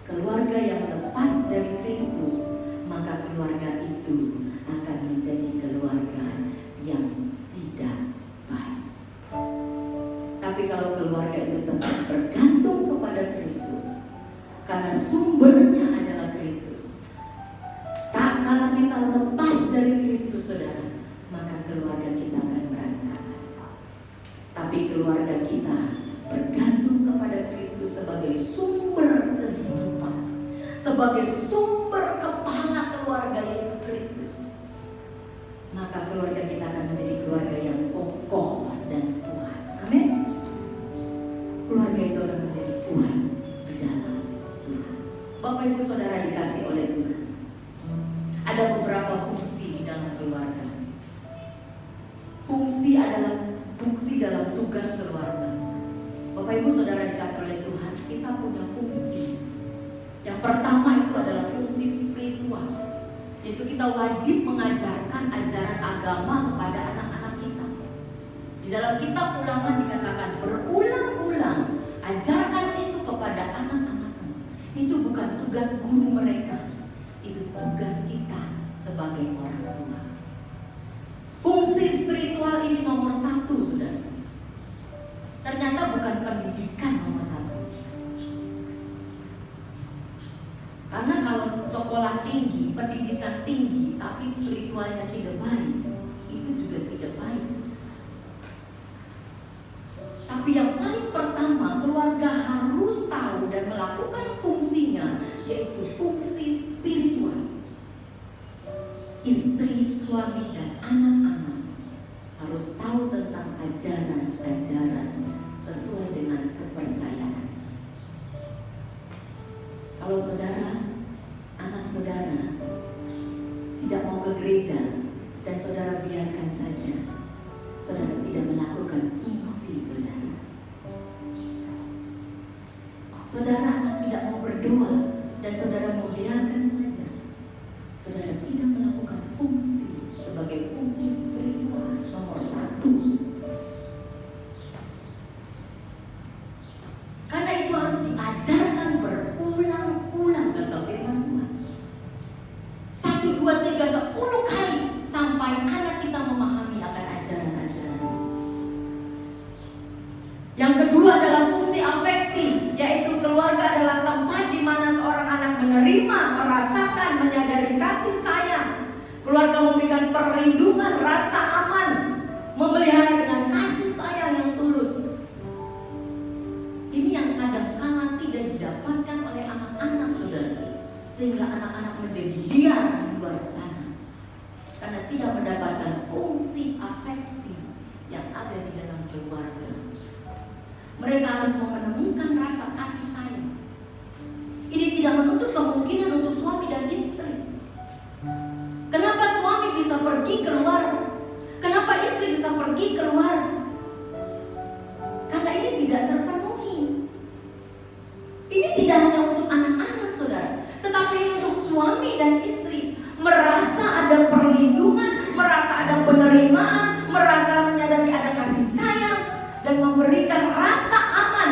Speaker 3: Keluarga yang lepas dari Kristus, maka keluarga itu akan menjadi keluarga yang tidak baik. Tapi kalau keluarga itu tetap bergantung kepada Kristus, karena sumbernya adalah Kristus, tak kala kita lepas dari Kristus, saudara, maka keluarga kita akan berantakan. Tapi keluarga kita bergantung kepada Kristus sebagai sumber kehidupan, sebagai sumber kepala keluarga, yaitu Kristus, maka keluarga kita akan menjadi keluarga yang kokoh dan kuat. Amin. Keluarga itu akan menjadi kuat di dalam Tuhan. Bapak Ibu Saudara dikasih oleh Tuhan, ada beberapa fungsi di dalam keluarga. Fungsi adalah fungsi dalam tugas keluarga. Bapak Ibu Saudara dikasih oleh Tuhan, kita punya fungsi. Yang pertama itu adalah fungsi spiritual, yaitu kita wajib mengajarkan ajaran agama kepada anak-anak kita. Di dalam kitab Ulangan dikatakan berulang-ulang, ajarkan itu kepada anak-anakmu. Itu bukan tugas guru mereka, itu tugas kita sebagai orang tua. Fungsi spiritual ini nomor 1, saudara. Ternyata bukan pendidikan nomor 1. Karena kalau sekolah tinggi, pendidikan tinggi, tapi spiritualnya tidak baik, itu juga tidak baik. Tapi yang paling pertama, keluarga harus tahu dan melakukan fungsinya, yaitu fungsi spiritual. Istri, suami, dan anak-anak harus
Speaker 4: harus tahu tentang ajaran-ajaran sesuai dengan kepercayaan. Kalau saudara, anak saudara tidak mau ke gereja dan saudara biarkan saja, saudara tidak melakukan fungsi saudara. Saudara anak tidak mau berdoa dan saudara membiarkan saja, saudara tidak melakukan fungsi sebagai fungsi spiritual nomor 1. Karena itu harus diajarkan berulang-ulang kata firman Tuhan. 1, 2, 3, 10 kali sampai anak kita memahami akan ajaran-ajaran. Yang kedua adalah fungsi afeksi, yaitu keluarga adalah tempat di mana seorang anak menerima, merasakan, menyadari kasih sayang. Keluarga memberikan perlindungan, rasa aman, memelihara dengan kasih sayang yang tulus. Ini yang kadang-kala tidak didapatkan oleh anak-anak saudara, sehingga anak-anak menjadi liar di luar sana karena tidak mendapatkan fungsi afeksi yang ada di dalam keluarga. Mereka harus menemukan rasa kasih sayang. Ini tidak menutup kemungkinan untuk suami dan istri. Kenapa suami bisa pergi keluar? Kenapa istri bisa pergi keluar? Karena ini tidak terpenuhi. Ini tidak hanya untuk anak-anak saudara, tetapi ini untuk suami dan istri. Merasa ada perlindungan, merasa ada penerimaan, merasa menyadari ada kasih sayang, dan memberikan rasa aman.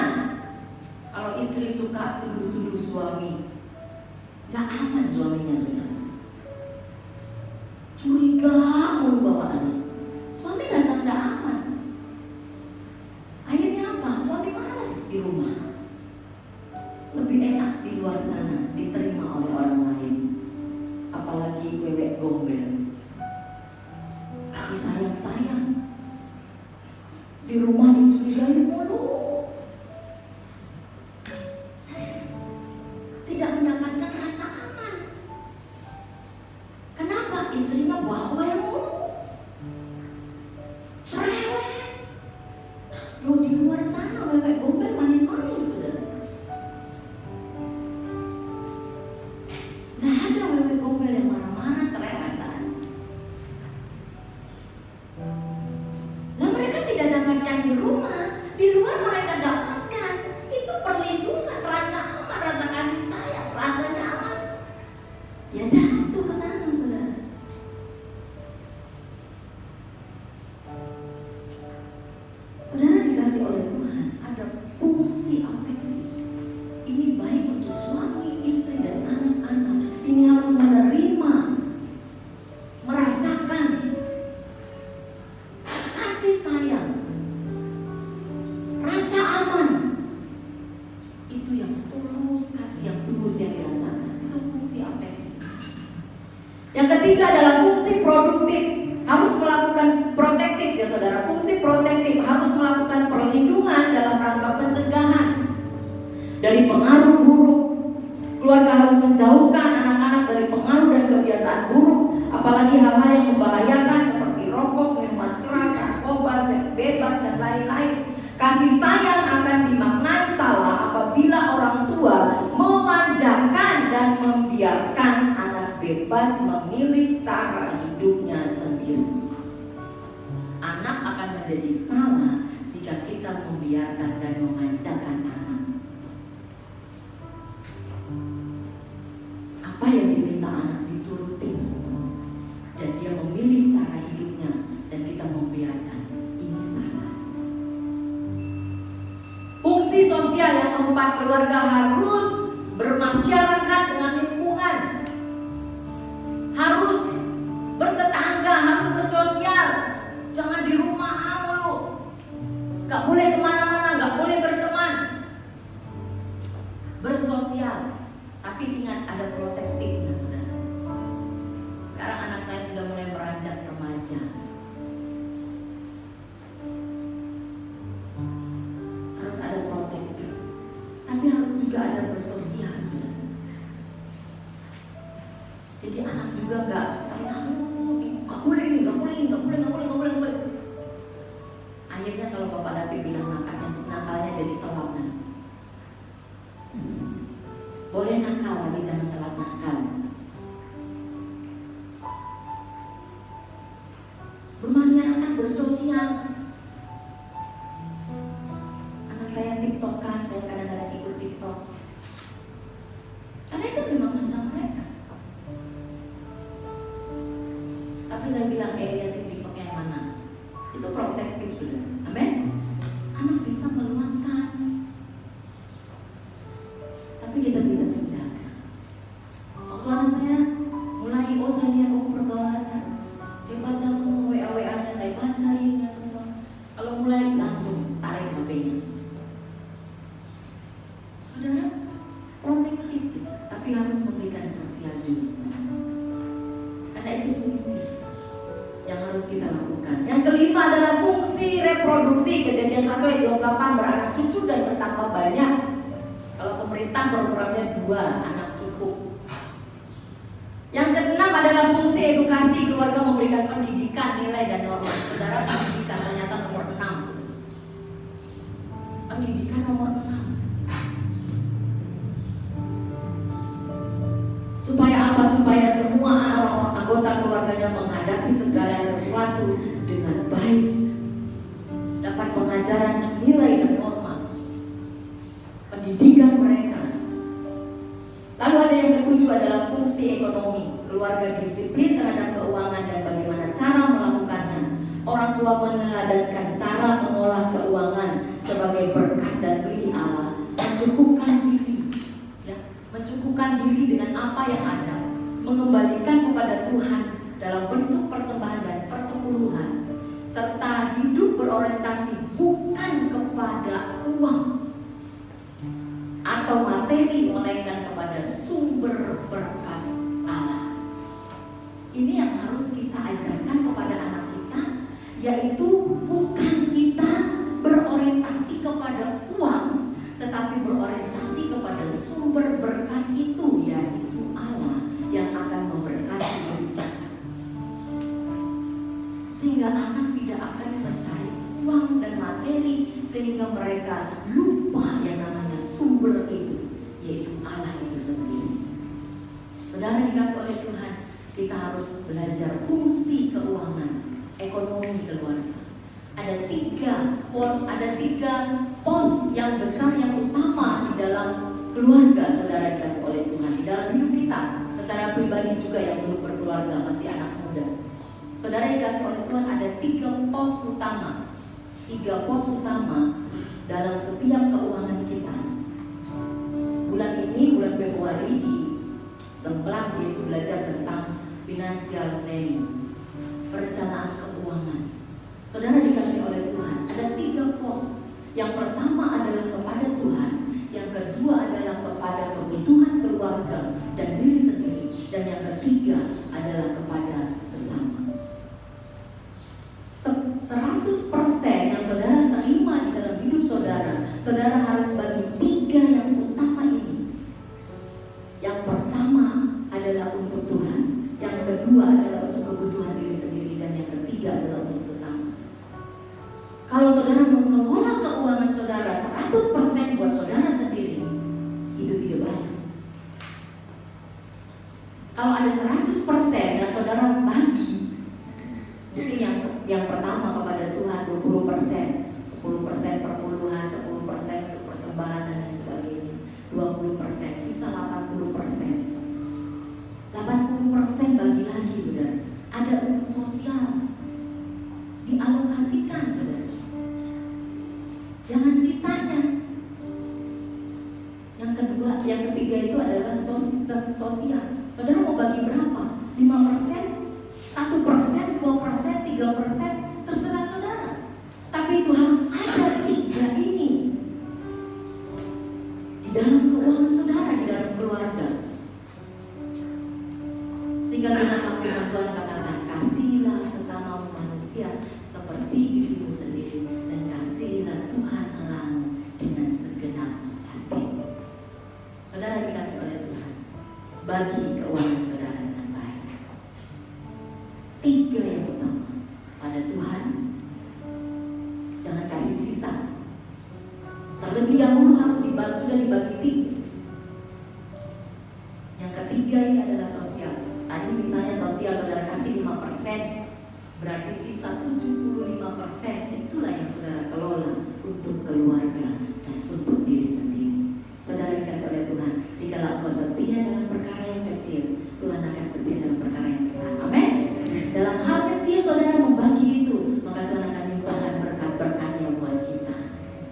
Speaker 4: Kalau istri suka tuduh-tuduh suami, gak aman suaminya saudara. Curiga mulu bawaannya, suami rasa gak aman. Akhirnya apa? Suami malas di rumah. Lebih enak di luar sana diterima oleh orang lain. Apalagi bebek gombel, disayang-sayang, di rumah dicurigai mulu, tidak mendapatkan rasa aman. Kenapa? Istrinya bawel mulu, cerewet. Loh, di luar sana bebek gombel manis-manis sudah. Nah, ada bebek gombel yang marah-marah, cerewetan. Nah, mereka tidak dapatkan di rumah, di luar mereka dapatkan. Itu perlindungan, rasa aman, rasa kasih sayang, rasa nyaman. Ya jatuh ke sana, saudara. Saudara dikasih oleh Tuhan, ada fungsi afeksi. Ini baik untuk suami, istri, dan anak-anak. Ini harus menerima, merasakan kasih sayang, rasa aman. Itu yang tulus, kasih yang tulus yang dirasakan. Itu fungsi afeksi. Yang ketiga adalah fungsi produktif. Harus melakukan protektif ya saudara. Fungsi protektif harus melakukan perlindungan dalam rangka pencegahan dari pengaruh buruk. Keluarga harus menjauhkan anak-anak dari pengaruh dan kebiasaan buruk, apalagi hal-hal yang membahayakan seperti rokok, minuman keras, narkoba, seks bebas, dan lain-lain. Kasih sayang akan dimaknai salah apabila orang tua memanjakan dan membiarkan anak bebas memilih cara hidupnya sendiri. Anak akan menjadi salah jika kita membiarkan dan memanjakan anak. Apa yang diminta anak diturutin semua, dan dia memilih cara hidupnya dan kita membiarkan. Ini salah. Fungsi sosial yang keempat, keluarga harus bermasyarakat dengan lingkungan, harus bertetangga, harus bersosial. Jangan di rumah mulu, gak boleh kemana-mana, gak boleh berteman. Bersosial, tapi ingat ada protektifnya. Sekarang anak saya sudah mulai beranjak remaja. Harus ada protektif, tapi harus juga ada bersosial sudah. Jadi anak juga nggak terlalu nggak boleh ini, nggak boleh ini, nggak boleh. Akhirnya kalau Bapak Dapi bilang nakalnya jadi teladan. Boleh nakal, tapi jangan telat nakal. Bermasyarakat, bersosial. Anak saya TikTokan, saya kadang-kadang ikut TikTok. Karena itu memang masa mereka. Tapi saya bilang, lihat TikTok yang mana? Itu protektif sudah. Amin. Anak bisa meluaskan, tapi kita bisa menjaga. Waktu anak saya mulai, saya lihat pergaulannya, saya baca semua WA-nya, saya baca ininya semua. Kalau mulai langsung tarik HP-nya. Saudara, protektif, tapi harus memberikan sosial juga. Karena itu fungsi yang harus kita lakukan. Yang kelima adalah fungsi reproduksi. Kejadian 1 ayat 28, beranak cucu dan bertambah banyak. Kalau pemerintah programnya 2, anak cukup. Yang keenam adalah fungsi edukasi. Keluarga memberikan pendidikan, nilai dan norma. Saudara, pendidikan ternyata nomor 6. Pendidikan nomor 6. Supaya apa? Supaya semua anggota keluarganya menghadapi segala sesuatu dengan baik, dapat pengajaran nilai dan norma, pendidikan mereka. Lalu ada yang ketujuh adalah fungsi ekonomi. Keluarga disiplin terhadap keuangan dan bagaimana cara melakukannya. Orang tua meneladankan cara mengolah keuangan sebagai berkat dan beri Allah, mencukupkan diri, mencukupkan diri dengan apa yang ada, mengembalikan kepada Tuhan dalam bentuk persembahan dan persepuluhan, serta hidup berorientasi bukan kepada uang atau materi, melainkan kepada sumber berkat Allah. Ini yang harus kita ajarkan kepada anak kita, yaitu bukan kita berorientasi kepada uang, tetapi berorientasi kepada sumber berkat itu, yaitu Allah yang akan memberkati kita. Sehingga anak tidak akan mencari uang dan materi, sehingga mereka lupa yang namanya sumber itu, yaitu Allah itu sendiri. Saudara dikasih oleh Tuhan, kita harus belajar fungsi keuangan, ekonomi keluarga. Ada tiga pos yang besar, yang utama di dalam keluarga. Saudara dikasih oleh Tuhan, di dalam hidup kita secara pribadi juga yang belum berkeluarga, masih anak muda. Saudara dikasih oleh Tuhan, ada 3 pos utama. 3 pos utama dalam setiap keuangan kita. Bulan ini, bulan Februari, di Semplang itu belajar tentang financial planning, perencanaan keuangan. Saudara dikasih oleh Tuhan, ada 3 pos. Yang pertama adalah kepada Tuhan, yang kedua adalah kepada kebutuhan keluarga dan diri sendiri, dan yang ketiga adalah kepada sesama. 100% yang saudara terima di dalam hidup saudara, saudara harus bagi 3 yang utama ini. Yang pertama adalah untuk Tuhan, yang kedua adalah untuk kebutuhan diri sendiri, dan yang ketiga adalah untuk sesama. Kalau saudara mengelola keuangan saudara 100% buat saudara sendiri, itu tidak baik. Kalau ada 100% yang saudara bagi, mungkin yang pertama kepada Tuhan 20%, 10% perpuluhan, 10% untuk persembahan dan lain sebagainya, 20%, sisa 80%. 80% bagi lagi, saudara. Ada untuk sosial, dialokasikan, saudara. Jangan sisanya. Yang ketiga itu adalah sosial. Saudara mau bagi berapa? 5%, 1%, 2%, 3%, terserah saudara. Tapi itu harus ada 3 ini di dalam keuangan saudara, di dalam keluarga. Sehingga dalam firman Tuhan katakan, kasihilah sesama manusia seperti dirimu sendiri, dan kasihilah Tuhan Allahmu dengan segenap hati. Saudara dikasih oleh Tuhan, bagi keuangan saudara dengan baik. 3 yang utama pada Tuhan. Jangan bisa. Terlebih dahulu harus sudah dibagi 3. Yang ketiga ini adalah sosial. Tadi misalnya sosial saudara kasih 5%, berarti sisa 75% itulah yang saudara kelola untuk keluarga dan untuk diri sendiri. Saudara dikasih oleh Tuhan, jikalau engkau setia dalam perkara yang kecil, Tuhan akan setia dalam perkara yang besar. Amin. Dalam hal kecil saudara membagi itu, maka Tuhan akan limpahkan berkat-berkatnya buat kita.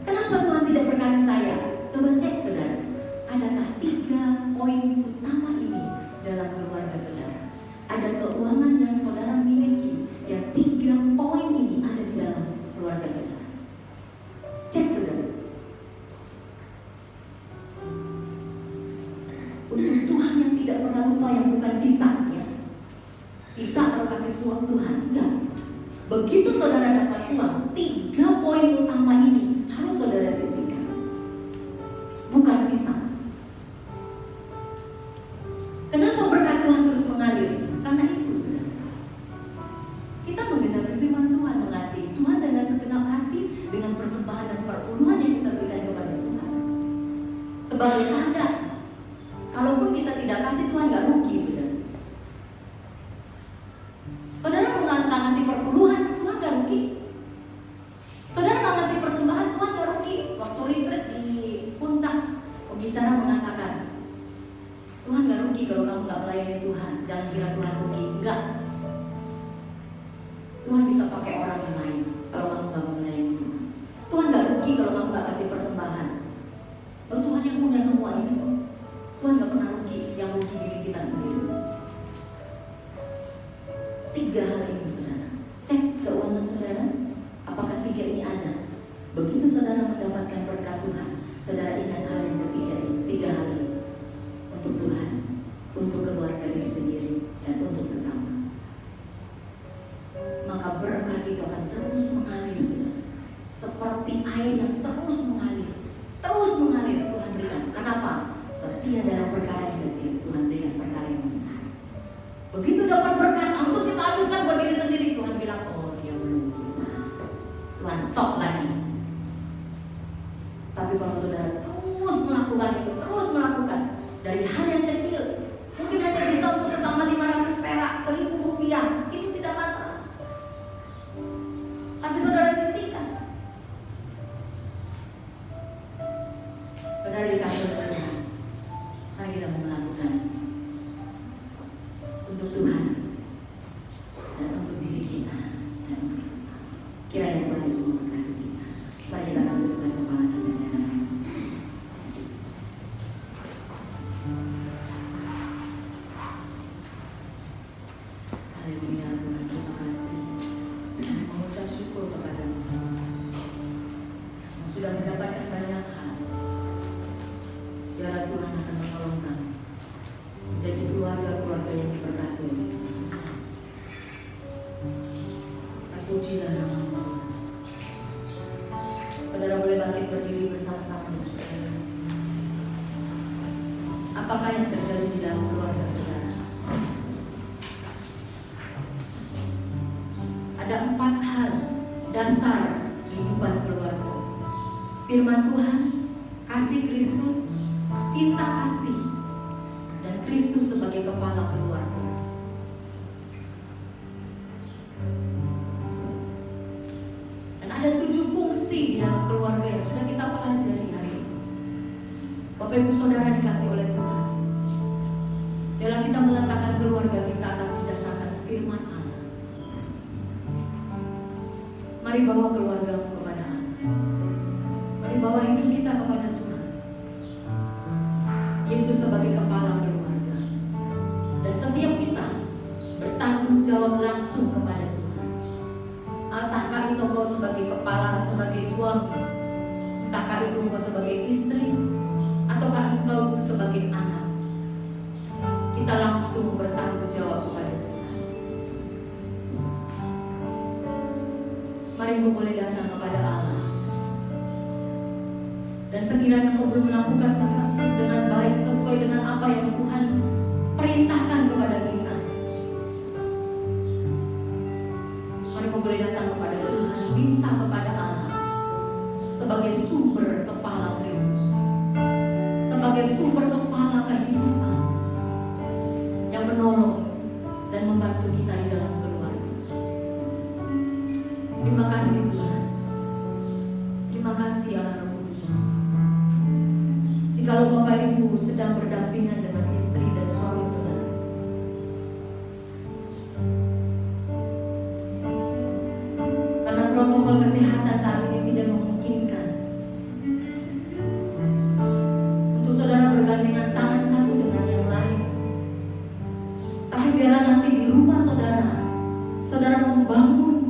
Speaker 4: Kenapa Tuhan tidak berkati saya? Coba cek saudara, adakah 3 poin utama ini dalam keluarga saudara? Ada keuangan yang saudara miliki, yang 3 poin ini ada di dalam keluarga saudara. Cek saudara. Untuk Tuhan yang tidak pernah lupa, yang bukan sisa ya. Sisa atau kasih suap Tuhan, enggak. Begitu saudara dapat uang, 3 poin utama ini harus saudara sisihkan, bukan sisa. Kenapa berkat Tuhan terus mengalir? Karena itu saudara, kita menggenapi firman Tuhan, mengasihi Tuhan dengan segenap hati, dengan persembahan dan perpuluhan yang kita berikan kepada Tuhan. Sebagai tanda, kalaupun kita tidak kasih, Tuhan gak rugi saudara. Saudara nggak ngasih perpuluhan, Tuhan gak rugi. Saudara nggak ngasih persembahan, Tuhan gak rugi. Waktu retreat di puncak, pembicara mengatakan, Tuhan gak rugi kalau kamu gak melayani Tuhan. Jangan kira Tuhan rugi, enggak. Tuhan bisa pakai orang yang lain kalau kamu gak melayani Tuhan. Tuhan gak rugi kalau kamu gak kasih persembahan. Loh, Tuhan yang punya semua ini. Tuhan gak pernah rugi, yang rugi diri kita sendiri. 3 hal ini saudara. Cek keuangan saudara, apakah 3 ini ada? Begitu saudara mendapatkan berkat Tuhan, saudara ingat hal yang ketiga ini, 3 hal ini. Untuk Tuhan, untuk keluarga diri sendiri, dan untuk sesama. Maka berkat itu akan terus mengalir saudara. Seperti air yang terus mengalir. Terus mengalir Tuhan berikan. Kenapa? Setia dalam perkara yang kecil, Tuhan berikan perkara yang besar. Begitu dapat berkat, langsung kita habiskan buat diri sendiri. Tuhan bilang, oh dia belum bisa. Tuhan stop lagi. Tapi kalau saudara terus melakukan itu, terus melakukan dari hal yang kecil, mungkin hanya bisa untuk sesama 500 perak, 1.000 rupiah, itu tidak masalah. Tapi saudara sisihkan. Saudara dikasih oleh Tuhan, mari kita mau melakukan untuk Tuhan dan untuk diri kita dan untuk sesama. Kiranya Tuhan Yesus memberkati kita. Mari kita akan tundukkan kepala kita dan doa. Haleluya Tuhan, terima kasih. Mengucap syukur kepada-Mu yang sudah mendapatkan banyak hal. Biarlah Tuhan akan menolong kami menjadi keluarga-keluarga yang diberkati oleh Tuhan. Terpujilah nama-Mu. Saudara boleh bangkit berdiri bersama-sama dan percaya. Apakah yang terjadi di dalam keluarga saudara? Ada 4 hal dasar kehidupan keluarga. Firman Tuhan, kasih Kristus, cinta kasih, dan Kristus sebagai kepala keluarga. Dan ada 7 fungsi dalam keluarga yang sudah kita pelajari hari ini. Bapak Ibu Saudara dikasih oleh Tuhan, biarlah kita meletakkan keluarga kita atas didasarkan firman Allah. Mari bawa keluargamu kepada Allah. Mari bawa hidup kita kepada Tuhan. Yesus sebagai kepala keluarga. Dan setiap kita bertanggung jawab langsung kepada Tuhan. Entahkah itu engkau sebagai kepala, sebagai suami, entahkah itu engkau sebagai istri, ataukah engkau sebagai anak. Kita langsung bertanggung jawab kepada Tuhan. Mari engkau boleh datang kepada Allah. Dan sekiranya engkau belum melakukan dengan baik sesuai dengan apa yang Tuhan perintahkan kepada kita, mari engkau boleh datang kepada Tuhan, minta kepada Allah
Speaker 3: sebagai sumber kepala Kristus, sebagai sumber kepala kehidupan yang menolong dan membantu kita di dalam keluarga. Terima kasih Tuhan. Terima kasih Allah Roh Kudus. Jikalau Bapak Ibu sedang berdampingan dengan istri dan suami saudara, karena protokol kesehatan saat ini tidak memungkinkan untuk saudara bergandengan tangan satu dengan yang lain, tapi biarlah nanti di rumah saudara, saudara membangun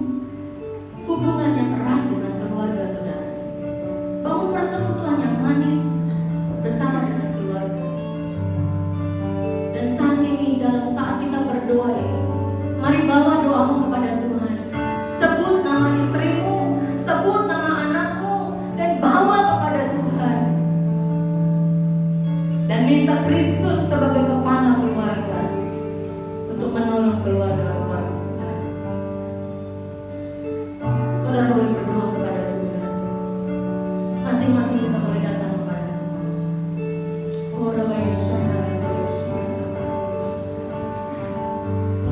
Speaker 3: hubungan yang erat dengan keluarga saudara, bangun persekutuan yang manis bersama dengan keluarga. Dan saat ini, dalam saat kita berdoa ini, mari bawa doamu kepada Tuhan. Sebut nama istrimu, sebut nama anakmu, dan bawa kepada Tuhan. Dan minta Kristus sebagai kepala keluarga untuk menolong keluarga-keluarga sekarang. Saudara boleh berdoa kepada Tuhan. Masing-masing kita boleh datang kepada Tuhan.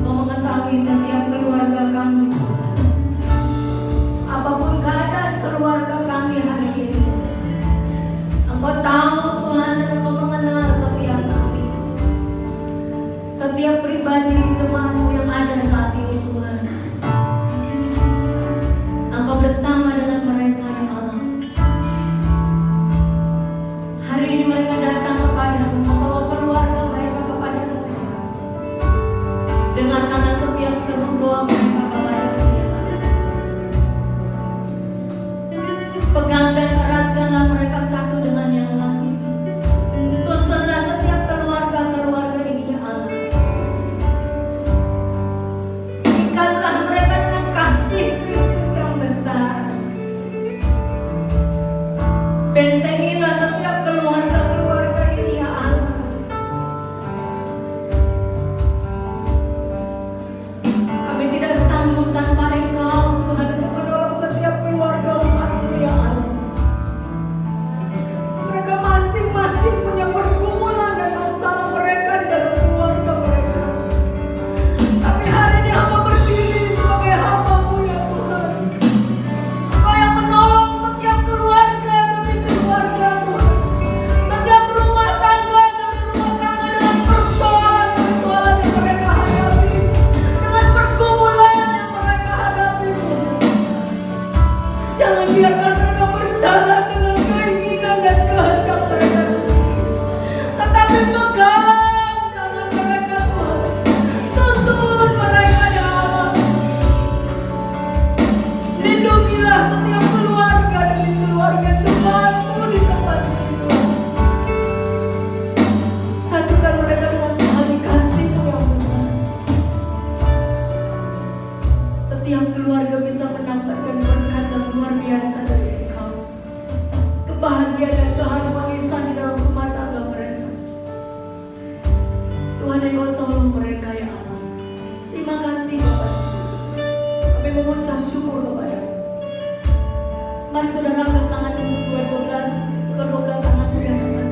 Speaker 3: Engkau mengetahui setiap keluarga kami, Tuhan. Apapun keadaan keluarga kami hari ini, Engkau tahu Tuhan, dan Engkau mengenal setiap kami, setiap pribadi jemaat-Mu yang ada saat ini Tuhan. Engkau bersama dengan mereka ya Allah. Hari ini mereka datang kepadamu, membawa keluarga mereka kepadamu Tuhan. Dengarkanlah setiap seru doa mereka kepadamu ya Allah. Pegang dan eratkanlah mereka satu dengan yang lain. Tuntunlah setiap keluarga-keluarga ini ya Allah. Ikatlah mereka dengan kasih Kristus yang besar. Bentengilah setiap keluarga-keluarga ini ya Allah. Kami tidak sanggup tanpa Engkau Tuhan untuk menolong setiap keluarga umat-Mu ya Allah. Mereka masing-masing punya pergumulan dan masalah mereka di dalam keluarga mereka. Tapi hari ini hamba berdiri sebagai hamba-Mu ya Tuhan. Engkau yang menolong setiap keluarga demi keluarga Tuhan. Setiap rumah tangga demi rumah tangga dengan persoalan-persoalan yang mereka hadapi, dengan pergumulan yang mereka hadapi Tuhan. Jangan biarkan mereka berjalan dengan keinginan dan kehendak mereka sendiri, tetapi pegang tangan mereka Tuhan. Tuntun mereka ya Allah. Lindungilah setiap keluarga demi keluarga jemaat-Mu di tempat ini Tuhan. Satukan mereka dengan tali kasih-Mu yang besar. Setiap keluarga bisa mendapatkan berkat yang luar biasa dari Engkau. Kebahagiaan dan keharmonisan di dalam rumah tangga mereka. Tuhan, Engkau tolong mereka ya Allah. Terima kasih Bapak di surga. Kami mengucap syukur kepada-Mu. Mari saudara angkat tanganmu kedua belah tanganmu yang depan,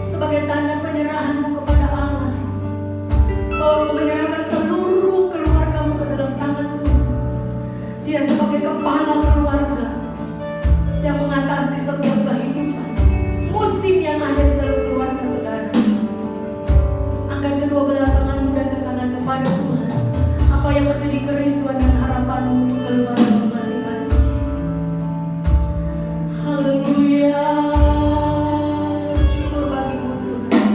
Speaker 3: sebagai tanda penyerahanmu kepada Allah, bahwa Kau menyerahkan seluruh keluarga-Mu ke dalam tangan-Mu. Dia sebagai kepala keluarga yang mengatasi setiap kehidupan musim yang ada di dalam keluarga saudara. Angkat kedua belah tanganmu dan katakan kepada Tuhan apa yang menjadi kerinduan dan harapanmu untuk keluarga masing-masing. Haleluya. Syukur bagi-Mu Tuhan.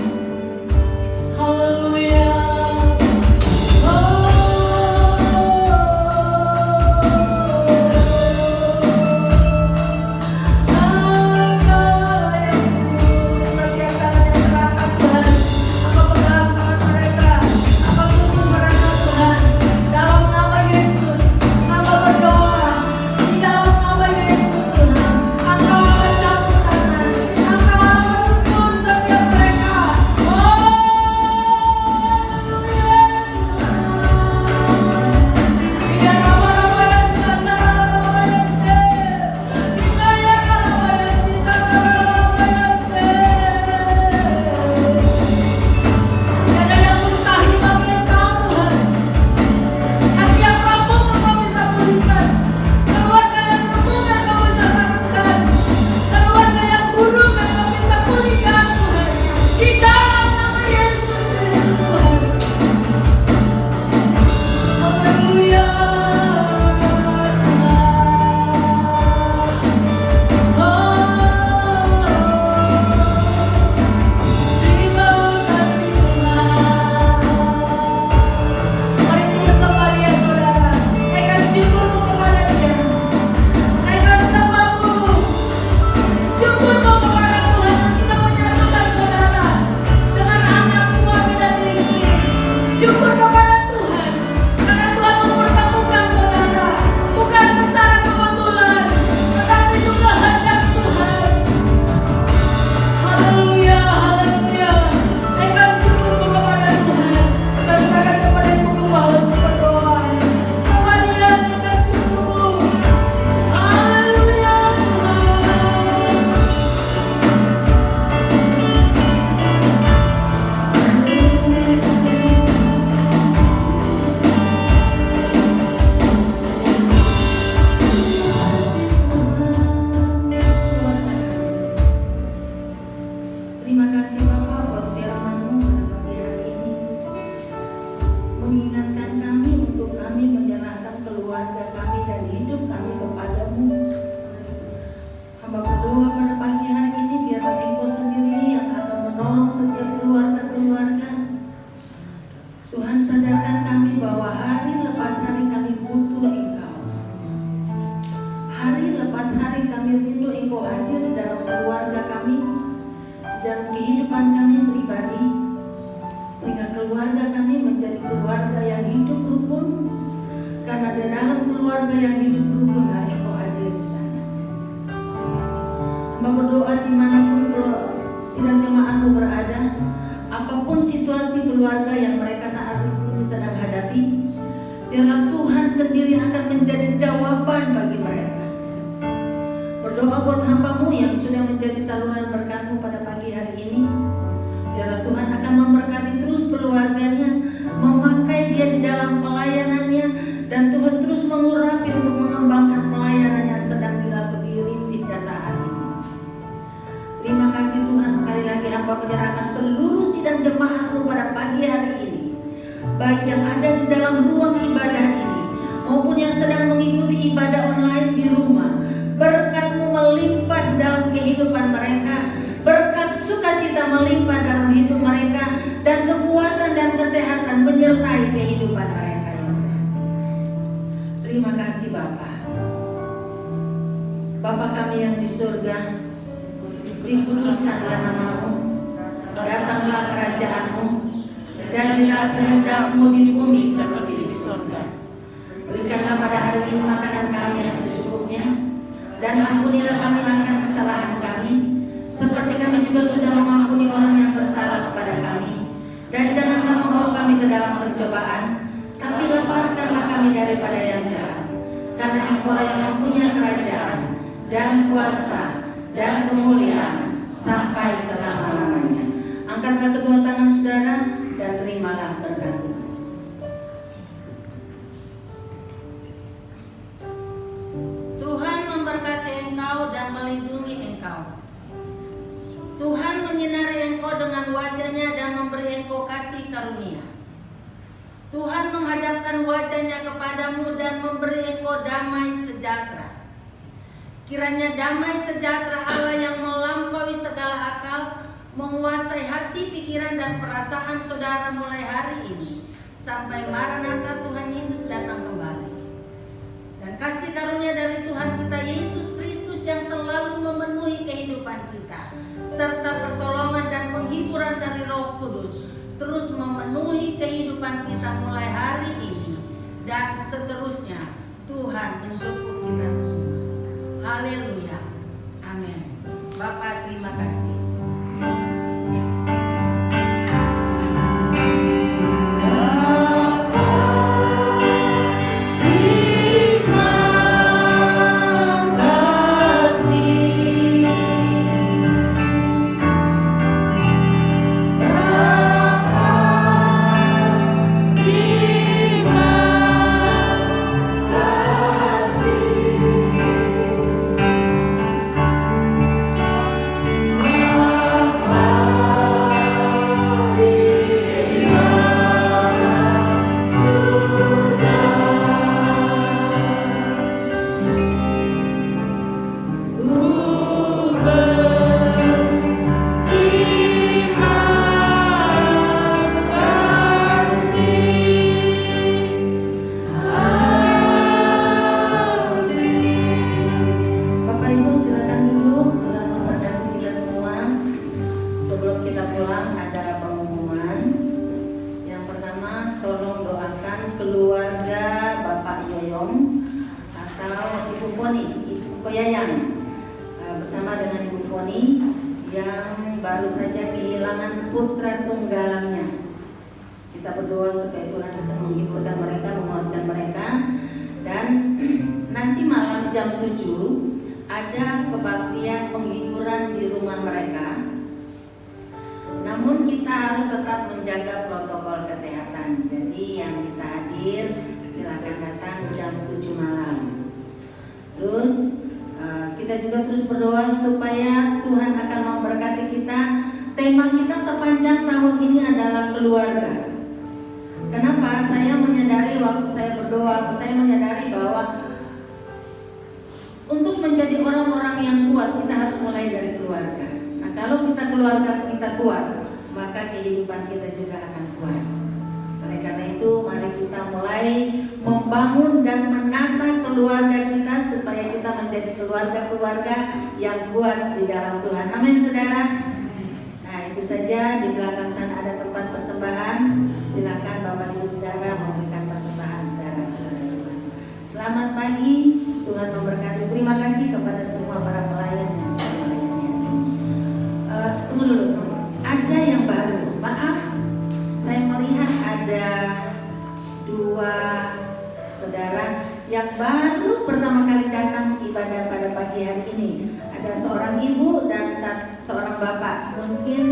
Speaker 2: keluarga yang hidup rukunlah Engkau hadir di sana. Hamba berdoa dimanapun sidang jemaatmu berada, apapun situasi keluarga yang mereka saat ini sedang hadapi, biarlah Tuhan sendiri akan menjadi jawaban bagi mereka. Berdoa buat hamba-Mu yang sudah menjadi saluran berkat-Mu pada pagi hari ini. Biarlah Tuhan akan memberkati terus keluarganya, memakai dia di dalam pelayanannya, dan Tuhan terus mengurapi untuk mengembangkan pelayanan yang sedang dirintisnya saat ini. Terima kasih Tuhan, sekali lagi hamba menyerahkan seluruh sidang jemaat-Mu pada pagi hari ini, baik yang ada di dalam ruang ibadah ini maupun yang sedang mengikuti ibadah online di rumah. Berkat-Mu melimpah dalam kehidupan mereka, berkat sukacita melimpah dalam hidup mereka, dan kekuatan dan kesehatan menyertai kehidupan mereka ya Tuhan. Terima kasih Bapa. Bapa kami yang di surga, dikuduskanlah nama-Mu, datanglah kerajaan-Mu, jadilah kehendak-Mu di bumi seperti di surga. Berikanlah pada hari ini makanan kami yang secukupnya, dan ampunilah kami akan kesalahan kami, seperti kami juga sudah mengampuni orang yang bersalah kepada kami. Dan janganlah membawa kami ke dalam pencobaan, tapi lepaskanlah kami daripada yang jahat. Karena Engkau yang mempunyai kerajaan dan kuasa dan kemuliaan sampai selama-lamanya. Angkatlah kedua tangan saudara dan terimalah berkat Tuhan. Tuhan memberkati engkau dan melindungi engkau. Tuhan menyinari engkau dengan wajah-Nya dan memberi engkau kasih karunia. Tuhan menghadapkan wajah-Nya kepadamu dan memberi engkau damai sejahtera. Kiranya damai sejahtera Allah yang melampaui segala akal menguasai hati, pikiran, dan perasaan saudara mulai hari ini sampai Maranatha Tuhan Yesus datang kembali. Dan kasih karunia dari Tuhan kita Yesus Kristus yang selalu memenuhi kehidupan kita, serta pertolongan dan penghiburan dari Roh Kudus terus memenuhi kehidupan kita mulai hari ini dan seterusnya. Tuhan menjemput kita semua. Haleluya. Amin. Bapak terima kasih. Keluarga yang kuat di dalam Tuhan. Amin saudara. Nah itu saja, di belakang sana ada tempat persembahan. Silakan Bapak Ibu Saudara memberikan persembahan saudara kepada Tuhan. Selamat pagi, Tuhan memberkati. Terima kasih kepada semua para pelayan yang sudah melayani. Tunggu dulu, ada yang baru. Maaf, saya melihat ada 2 saudara yang baru pertama kali datang ibadah pada pagi hari ini. Ada seorang ibu dan seorang bapak. Mungkin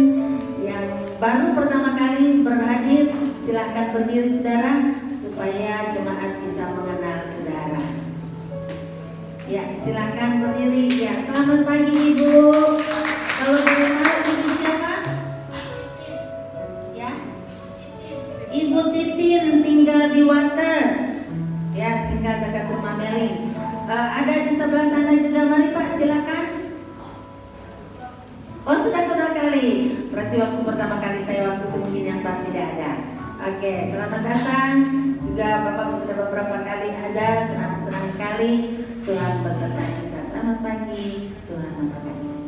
Speaker 2: yang baru pertama kali berhadir, silakan berdiri saudara supaya jemaat bisa mengenal saudara. Ya, silakan berdiri. Ya, selamat pagi Ibu. Kalau boleh tahu Ibu siapa? Ya, Ibu Titin tinggal di Wates. Ya, tinggal dekat rumah Meli. Ada di sebelah sana juga, mari Pak, silakan. Oh, sudah kedua kali. Berarti waktu pertama kali saya waktu itu mungkin yang pas tidak ada. Oke, selamat datang. Juga Bapak sudah beberapa kali ada, senang sekali Tuhan beserta kita. Selamat pagi, Tuhan memberkati.